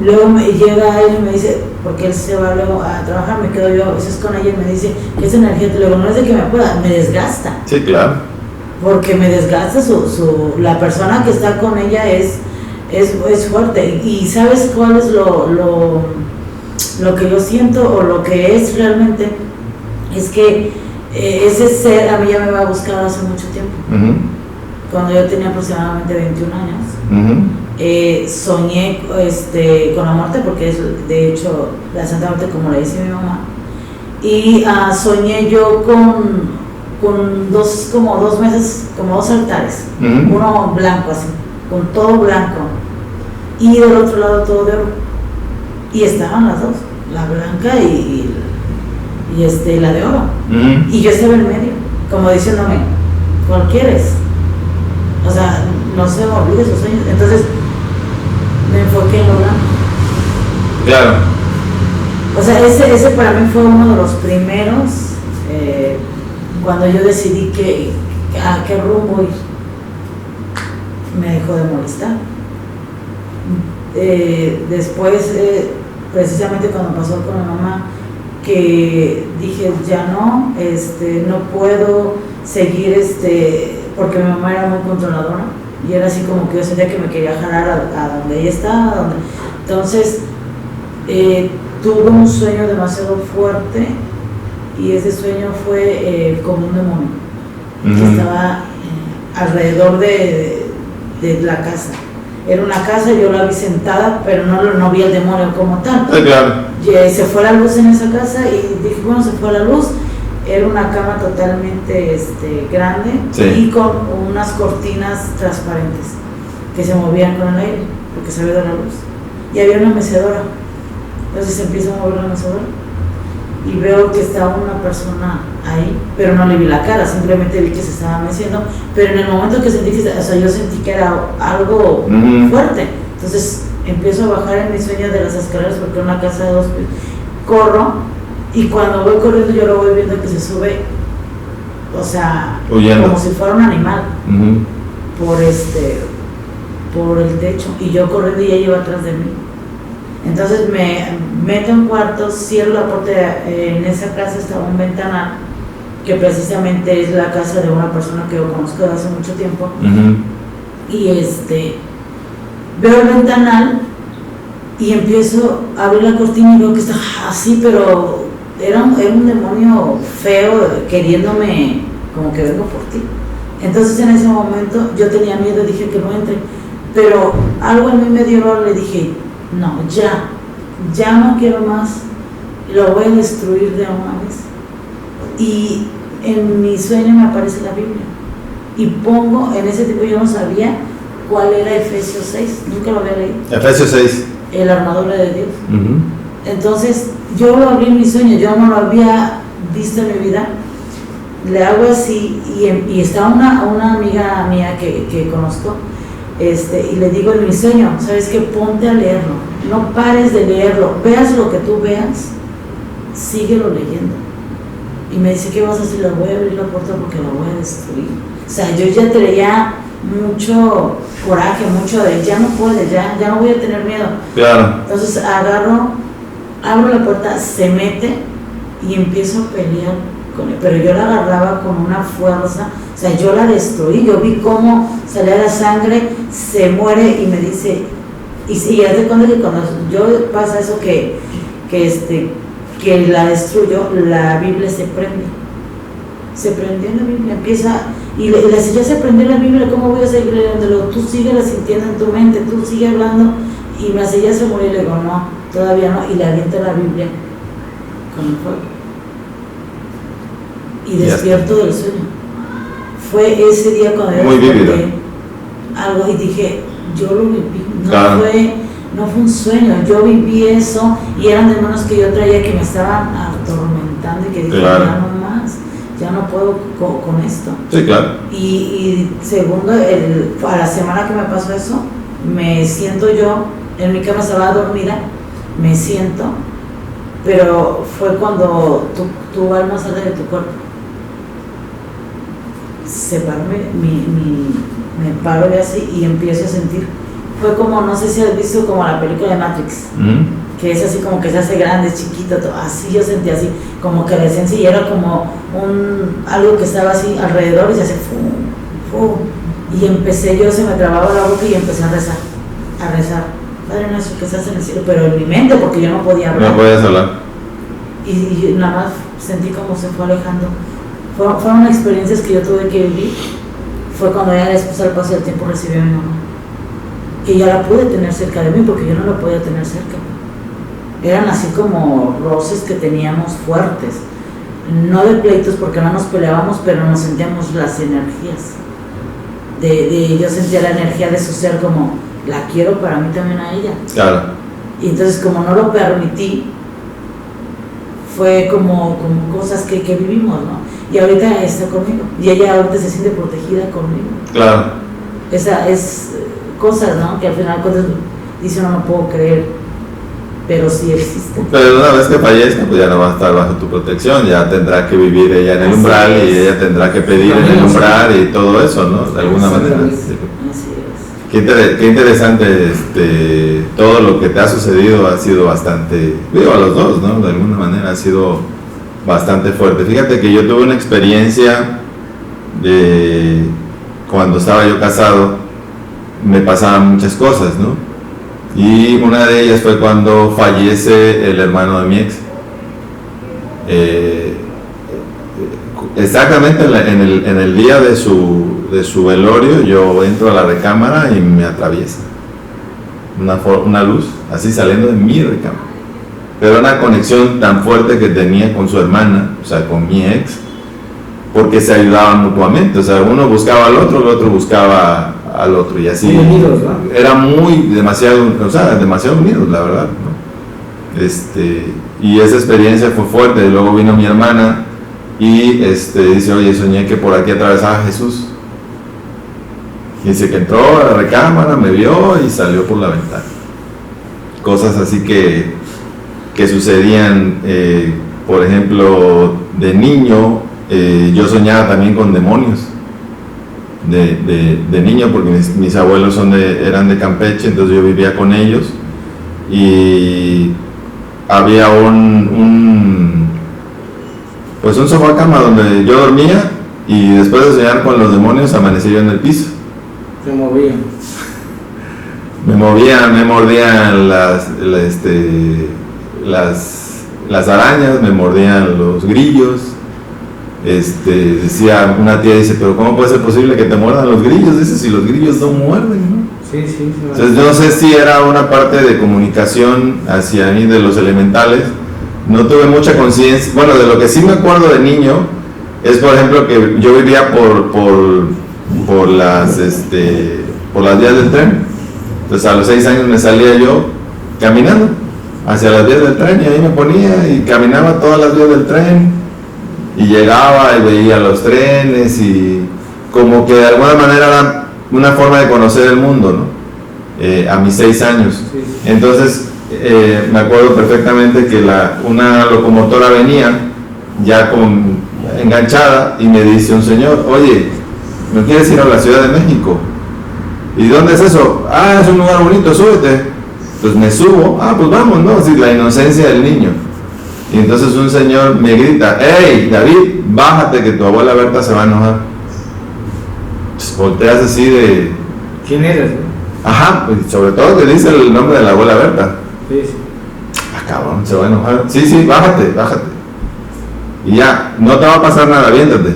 luego me llega él y me dice, porque él se va luego a trabajar, me quedo yo a veces con ella y me dice que esa energía, luego no es de que me pueda, me desgasta. Sí, claro. Porque me desgasta la persona que está con ella es fuerte. Y ¿sabes cuál es lo que yo siento o lo que es realmente? Es que ese ser a mí ya me va a buscar hace mucho tiempo. Cuando yo tenía aproximadamente 21 años. Soñé con la muerte, porque es de hecho la Santa Muerte, como le dice mi mamá, y soñé yo con dos mesas, como dos altares, uno blanco así, con todo blanco, y del otro lado todo de oro, y estaban las dos, la blanca y la de oro, y yo estaba en medio, como diciéndome, ¿cuál quieres? O sea, no se me olvide sus sueños. Entonces me enfoqué en lo blanco. Claro. O sea, ese para mí fue uno de los primeros, cuando yo decidí a qué rumbo ir. Me dejó de molestar. Después, precisamente cuando pasó con mi mamá, que dije, ya no puedo seguir, porque mi mamá era muy controladora y era así como que yo sentía que me quería jalar a donde ella estaba. Entonces tuve un sueño demasiado fuerte y ese sueño fue como un demonio que estaba alrededor de la casa. Era una casa, yo la vi sentada, pero no vi el demonio como tal. Claro. Se fue la luz en esa casa y dije, bueno, se fue la luz. Era una cama totalmente grande, sí, y con unas cortinas transparentes que se movían con el aire porque se veía la luz, y había una mecedora. Entonces empieza a mover la mecedora y veo que estaba una persona ahí, pero no le vi la cara, simplemente vi que se estaba meciendo, pero en el momento que sentí yo sentí que era algo fuerte. Entonces empiezo a bajar en mi sueño de las escaleras, porque era una casa de 2 pisos, corro. Y cuando voy corriendo yo lo voy viendo que se sube, o sea, huyendo, como si fuera un animal, por el techo, y yo corriendo y ella iba atrás de mí. Entonces me meto en cuarto, cierro la puerta. En esa casa estaba un ventanal, que precisamente es la casa de una persona que yo conozco de hace mucho tiempo, y veo el ventanal y empiezo a abrir la cortina y veo que está así, pero era un demonio feo queriéndome, como que vengo por ti. Entonces en ese momento yo tenía miedo, dije que no entre, pero algo en mí me dio valor, le dije, no, ya no quiero más, lo voy a destruir de una vez. Y en mi sueño me aparece la Biblia y pongo, en ese tiempo yo no sabía cuál era Efesios 6, nunca lo había leído. Efesios 6. La armadura de Dios. Entonces yo lo abrí en mi sueño, yo no lo había visto en mi vida. Le hago así y está una amiga mía que conozco, y le digo en mi sueño, ¿sabes qué? Ponte a leerlo, no pares de leerlo, veas lo que tú veas, síguelo leyendo. Y me dice, ¿qué vas a hacer? Le voy a abrir la puerta porque la voy a destruir. O sea, yo ya traía mucho coraje, mucho de ya no puedes, ya no voy a tener miedo. Claro. Entonces abro la puerta, se mete y empiezo a pelear con él, pero yo la agarraba con una fuerza, o sea, yo la destruí, yo vi cómo salía la sangre, se muere y me dice, y haz de cuenta que cuando yo pasa eso que que la destruyó, la Biblia se prende. Se prendió la Biblia, empieza, y le dice, ya se prendió la Biblia, ¿cómo voy a seguir leyéndolo? Tú síguela sintiendo en tu mente, tú sigue hablando, y me hace, ya se murió, y le digo, no, todavía no, y le avienta la Biblia con el fuego. Y despierto del sueño. Fue ese día cuando yo desperté algo y dije, yo lo viví, no fue un sueño, yo viví eso, y eran demonios que yo traía que me estaban atormentando y que dije, ya no más, ya no puedo con esto. Sí, claro. Y segundo, a la semana que me pasó eso, me siento yo, en mi cama estaba dormida, me siento, pero fue cuando tu alma sale de tu cuerpo. Me paro y así y empiezo a sentir. Fue como, no sé si has visto como la película de Matrix, que es así como que se hace grande, chiquito, todo, así yo sentí así, como que la esencia y era como algo que estaba así alrededor y se hace y empecé yo, se me trababa la boca y empecé a rezar, Padre nuestro que estás en el cielo, pero en mi mente porque yo no podía hablar. No podías hablar. Y nada más sentí como se fue alejando. Fueron experiencias que yo tuve que vivir. Fue cuando ya después al paso del tiempo recibí a mi mamá, que ya la pude tener cerca de mí porque yo no la podía tener cerca. Eran así como roces que teníamos fuertes, no de pleitos porque no nos peleábamos, pero nos sentíamos las energías. Yo sentía la energía de su ser como, la quiero para mí también a ella. Claro. Y entonces como no lo permití, fue como cosas que vivimos, ¿no? Y ahorita está conmigo, y ella ahorita se siente protegida conmigo. Claro. Esa es cosas, ¿no? Que al final cuando dice uno no puedo creer, pero sí existe. Pero una vez que fallezca, pues ya no va a estar bajo tu protección, ya tendrá que vivir ella en el umbral y ella tendrá que pedir en el umbral y todo eso, ¿no? De alguna manera. Así es. Qué interesante, todo lo que te ha sucedido ha sido bastante, digo a los dos, ¿no? De alguna manera ha sido bastante fuerte. Fíjate que yo tuve una experiencia de cuando estaba yo casado, me pasaban muchas cosas, ¿no? Y una de ellas fue cuando fallece el hermano de mi ex. Exactamente en el día de su velorio, yo entro a la recámara y me atraviesa una luz, así saliendo de mi recámara. Pero una conexión tan fuerte que tenía con su hermana, o sea, con mi ex, porque se ayudaban mutuamente. O sea, uno buscaba al otro, el otro buscaba al otro, y así. Muy unidos, ¿no? Era demasiado unidos, la verdad, ¿no? Y esa experiencia fue fuerte. Luego vino mi hermana y dice, oye, soñé que por aquí atravesaba Jesús. Y dice que entró a la recámara, me vio y salió por la ventana. Cosas así que sucedían, por ejemplo, de niño, yo soñaba también con demonios. De niño, porque mis abuelos eran de Campeche, entonces yo vivía con ellos y había un sofá cama donde yo dormía y después de soñar con los demonios amanecí yo en el piso. Se movían. Me mordían las arañas, me mordían los grillos. Decía una tía, dice, pero ¿cómo puede ser posible que te muerdan los grillos? Dice, si los grillos no muerden, ¿no? Sí. Entonces yo no sé si era una parte de comunicación hacia mí de los elementales. No tuve mucha conciencia. Bueno, de lo que sí me acuerdo de niño es, por ejemplo, que yo vivía por las vías del tren. Entonces a los 6 años me salía yo caminando hacia las vías del tren y ahí me ponía y caminaba todas las vías del tren y llegaba y veía los trenes y como que de alguna manera era una forma de conocer el mundo, ¿no? A mis 6 años. Sí. Entonces me acuerdo perfectamente que una locomotora venía ya enganchada y me dice un señor, oye, ¿no quieres ir a la Ciudad de México? ¿Y dónde es eso? Ah, es un lugar bonito, súbete. Pues me subo, pues vamos, ¿no? Así, la inocencia del niño. Y entonces un señor me grita, ¡hey, David, bájate que tu abuela Berta se va a enojar! Pues volteas así de... ¿Quién eres? Ajá, pues sobre todo que dice el nombre de la abuela Berta. Sí. cabrón, se va a enojar. Sí, bájate. Y ya, no te va a pasar nada, aviéntate.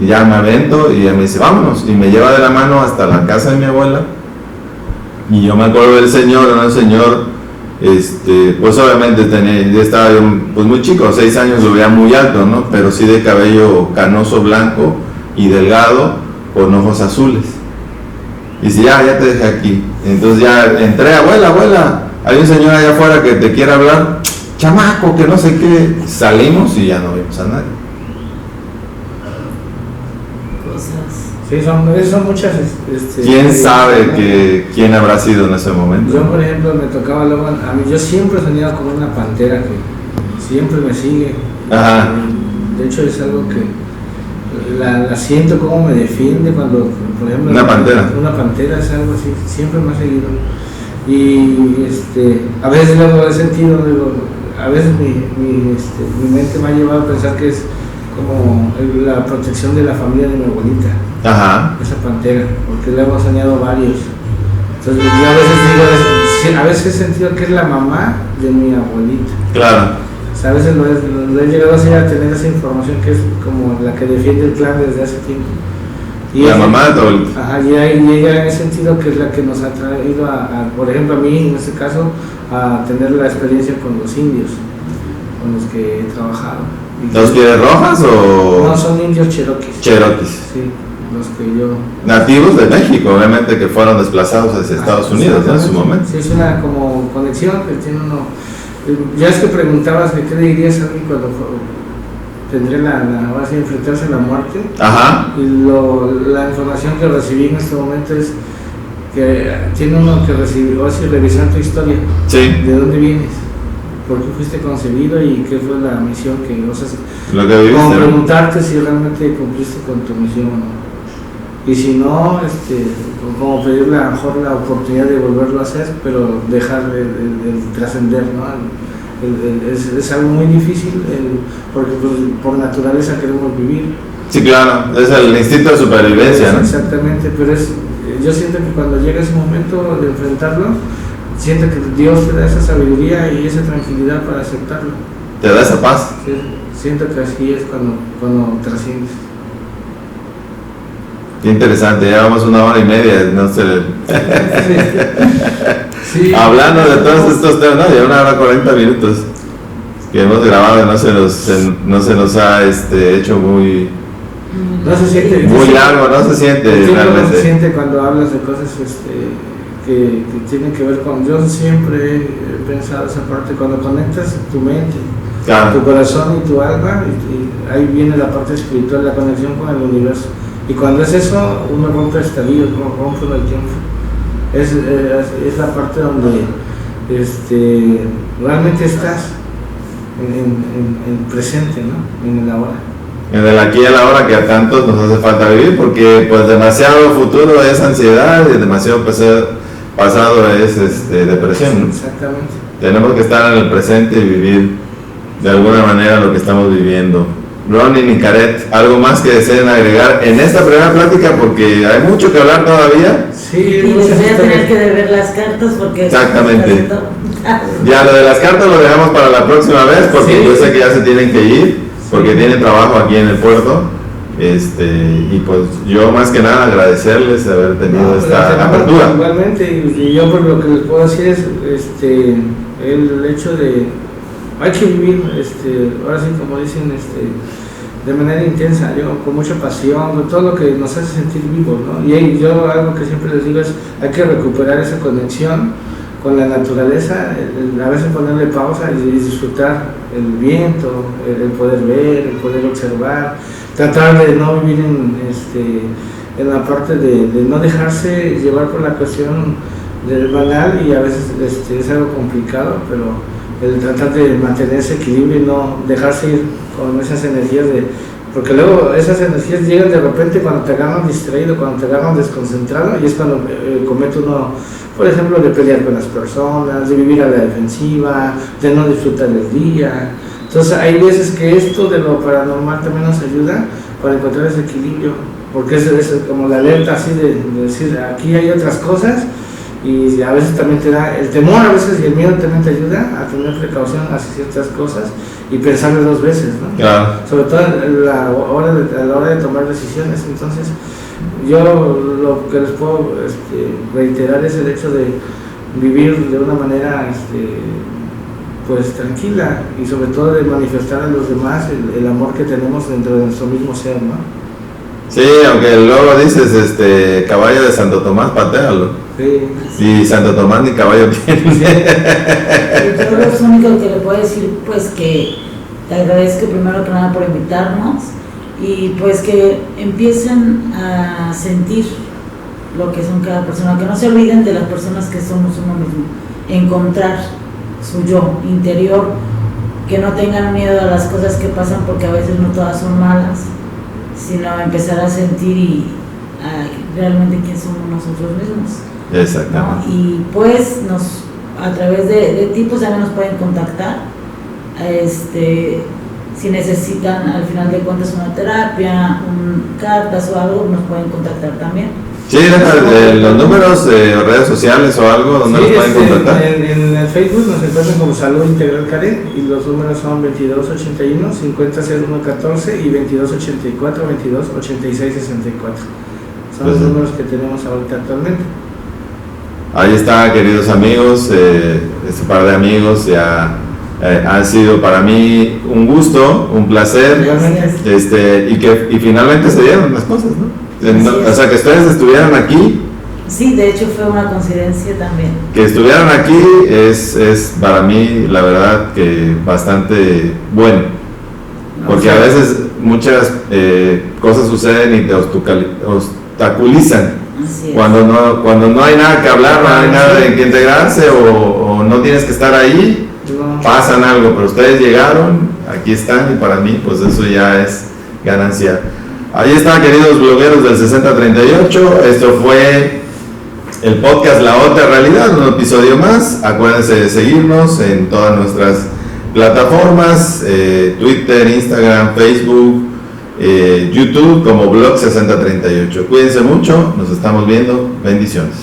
Y ya me avento y ella me dice, vámonos. Y me lleva de la mano hasta la casa de mi abuela. Y yo me acuerdo del señor, era un señor, pues obviamente ya estaba yo, pues muy chico, 6 años, lo veía muy alto, ¿no? Pero sí de cabello canoso blanco y delgado, con ojos azules. Y dice, ya te dejé aquí. Entonces ya entré, abuela, hay un señor allá afuera que te quiere hablar, chamaco, que no sé qué. Salimos y ya no vimos a nadie. Sí, son muchas. ¿Quién sabe quién habrá sido en ese momento? Yo, por ejemplo, me tocaba luego, a mí, yo siempre he soñado con una pantera que siempre me sigue. Ajá. De hecho, es algo que la siento como me defiende cuando, por ejemplo, una pantera es algo así, siempre me ha seguido. Y a veces luego he sentido, a veces mi mente me ha llevado a pensar que es como la protección de la familia de mi abuelita. Ajá. Esa pantera, porque le hemos soñado varios. Entonces yo a veces he sentido que es la mamá de mi abuelita. Claro. O sea, a veces lo he llegado a tener esa información que es como la que defiende el clan desde hace tiempo. Y la mamá de tu abuelita. Ajá, y ella en ese sentido que es la que nos ha traído por ejemplo a mí en este caso, a tener la experiencia con los indios, con los que he trabajado. ¿Los pieles rojas o...? No, son indios cheroquis. Cheroquis. Sí, los que yo... Nativos de México, obviamente, que fueron desplazados hacia Estados Unidos en su momento. Sí, es una como conexión que tiene uno... Ya es que preguntabas que qué le dirías a mí cuando tendré vas a enfrentarse a la muerte. Ajá. Y la información que recibí en este momento es que tiene uno que recibir, o así revisar tu historia. Sí. ¿De dónde vienes? ¿Por qué fuiste concebido y qué fue la misión que lo que viviste? Como preguntarte si realmente cumpliste con tu misión o no. Y si no, como pedirle a lo mejor la oportunidad de volverlo a hacer, pero dejar el trascender, ¿no? Es algo muy difícil, porque pues, por naturaleza queremos vivir. Sí, claro, es el instinto de supervivencia, ¿no? Exactamente, pero yo siento que cuando llega ese momento de enfrentarlo, siento que Dios te da esa sabiduría y esa tranquilidad para aceptarlo. Te da esa paz. Sí, siento que así es cuando trasciendes. Qué interesante, llevamos 1h30, no sé. Sí. Hablando de todos estos temas, no, ya 1h40 que hemos grabado, no se nos ha hecho muy... No se siente muy largo, no se siente realmente. No se siente cuando hablas de cosas que tienen que ver con... Yo siempre he pensado esa parte, cuando conectas tu mente, claro, tu corazón y tu alma, y ahí viene la parte espiritual, la conexión con el universo. Y cuando es eso, uno rompe estadios, uno rompe el tiempo. Es la parte donde realmente estás en presente, ¿no? En el ahora. En el aquí y el ahora, que a tantos nos hace falta vivir, porque pues demasiado futuro es ansiedad y demasiado pasado es depresión, ¿no? Exactamente. Tenemos que estar en el presente y vivir de alguna manera lo que estamos viviendo. Ronnie y Caret, ¿algo más que deseen agregar en esta primera plática? Porque hay mucho que hablar todavía. Sí, y les voy a tener que deber las cartas porque... Exactamente. Ya, lo de las cartas lo dejamos para la próxima vez, porque sí, yo sé que ya se tienen que ir, porque tienen trabajo aquí en el puerto. Y pues yo más que nada agradecerles haber tenido esta apertura. Igualmente, y yo por lo que les puedo decir es el hecho de... Hay que vivir, ahora sí como dicen, de manera intensa, con mucha pasión, con todo lo que nos hace sentir vivos, ¿no? Y yo algo que siempre les digo es, hay que recuperar esa conexión con la naturaleza, a veces ponerle pausa y disfrutar el viento, el poder ver, el poder observar, tratar de no vivir en la parte de no dejarse llevar por la cuestión del banal, y a veces es algo complicado, pero el tratar de mantener ese equilibrio y no dejarse ir con esas energías porque luego esas energías llegan de repente cuando te agarran distraído, cuando te agarran desconcentrado, y es cuando comete uno, por ejemplo, de pelear con las personas, de vivir a la defensiva, de no disfrutar el día. Entonces hay veces que esto de lo paranormal también nos ayuda para encontrar ese equilibrio, porque es como la alerta así de decir, aquí hay otras cosas y a veces también te da el temor, a veces, y el miedo también te ayuda a tener precaución hacia ciertas cosas y pensarlo 2 veces, ¿no? Claro. Sobre todo a la hora de tomar decisiones. Entonces, yo lo que les puedo reiterar es el hecho de vivir de una manera pues tranquila, y sobre todo de manifestar a los demás el amor que tenemos dentro de nuestro mismo ser, ¿no? Sí, aunque luego dices, caballo de Santo Tomás, patealo. Sí. Y Santo Tomás ni caballo tiene. Yo lo único que le puedo decir, pues, que te agradezco primero que nada por invitarnos, y pues que empiecen a sentir lo que son cada persona, que no se olviden de las personas que somos uno mismo, encontrar su yo interior, que no tengan miedo a las cosas que pasan, porque a veces no todas son malas, sino empezar a sentir y realmente quién somos nosotros mismos. Exactamente. ¿No? Y pues a través de ti pues también nos pueden contactar, si necesitan al final de cuentas una terapia, cartas o algo, nos pueden contactar también. Sí, deja los números de redes sociales o algo donde nos pueden contactar. En el Facebook nos encuentran como Salud Integral Caret, y los números son 2281 500114 y 2284 228664. Son los números que tenemos ahorita actualmente. Ahí está, queridos amigos, este par de amigos ya ha sido para mí un gusto, un placer, y finalmente se dieron las cosas, ¿no? O sea, que ustedes estuvieran aquí. Sí, de hecho fue una coincidencia también. Que estuvieran aquí es para mí, la verdad, que bastante bueno. Porque a veces muchas cosas suceden y te obstaculizan. Cuando no hay nada que hablar, no hay nada en que integrarse, o no tienes que estar ahí, pasan algo. Pero ustedes llegaron, aquí están, y para mí, pues eso ya es ganancia. Ahí están, queridos blogueros del 6038. Esto fue el podcast La Otra Realidad, un episodio más. Acuérdense de seguirnos en todas nuestras plataformas, Twitter, Instagram, Facebook, YouTube, como Blog 6038. Cuídense mucho, nos estamos viendo. Bendiciones.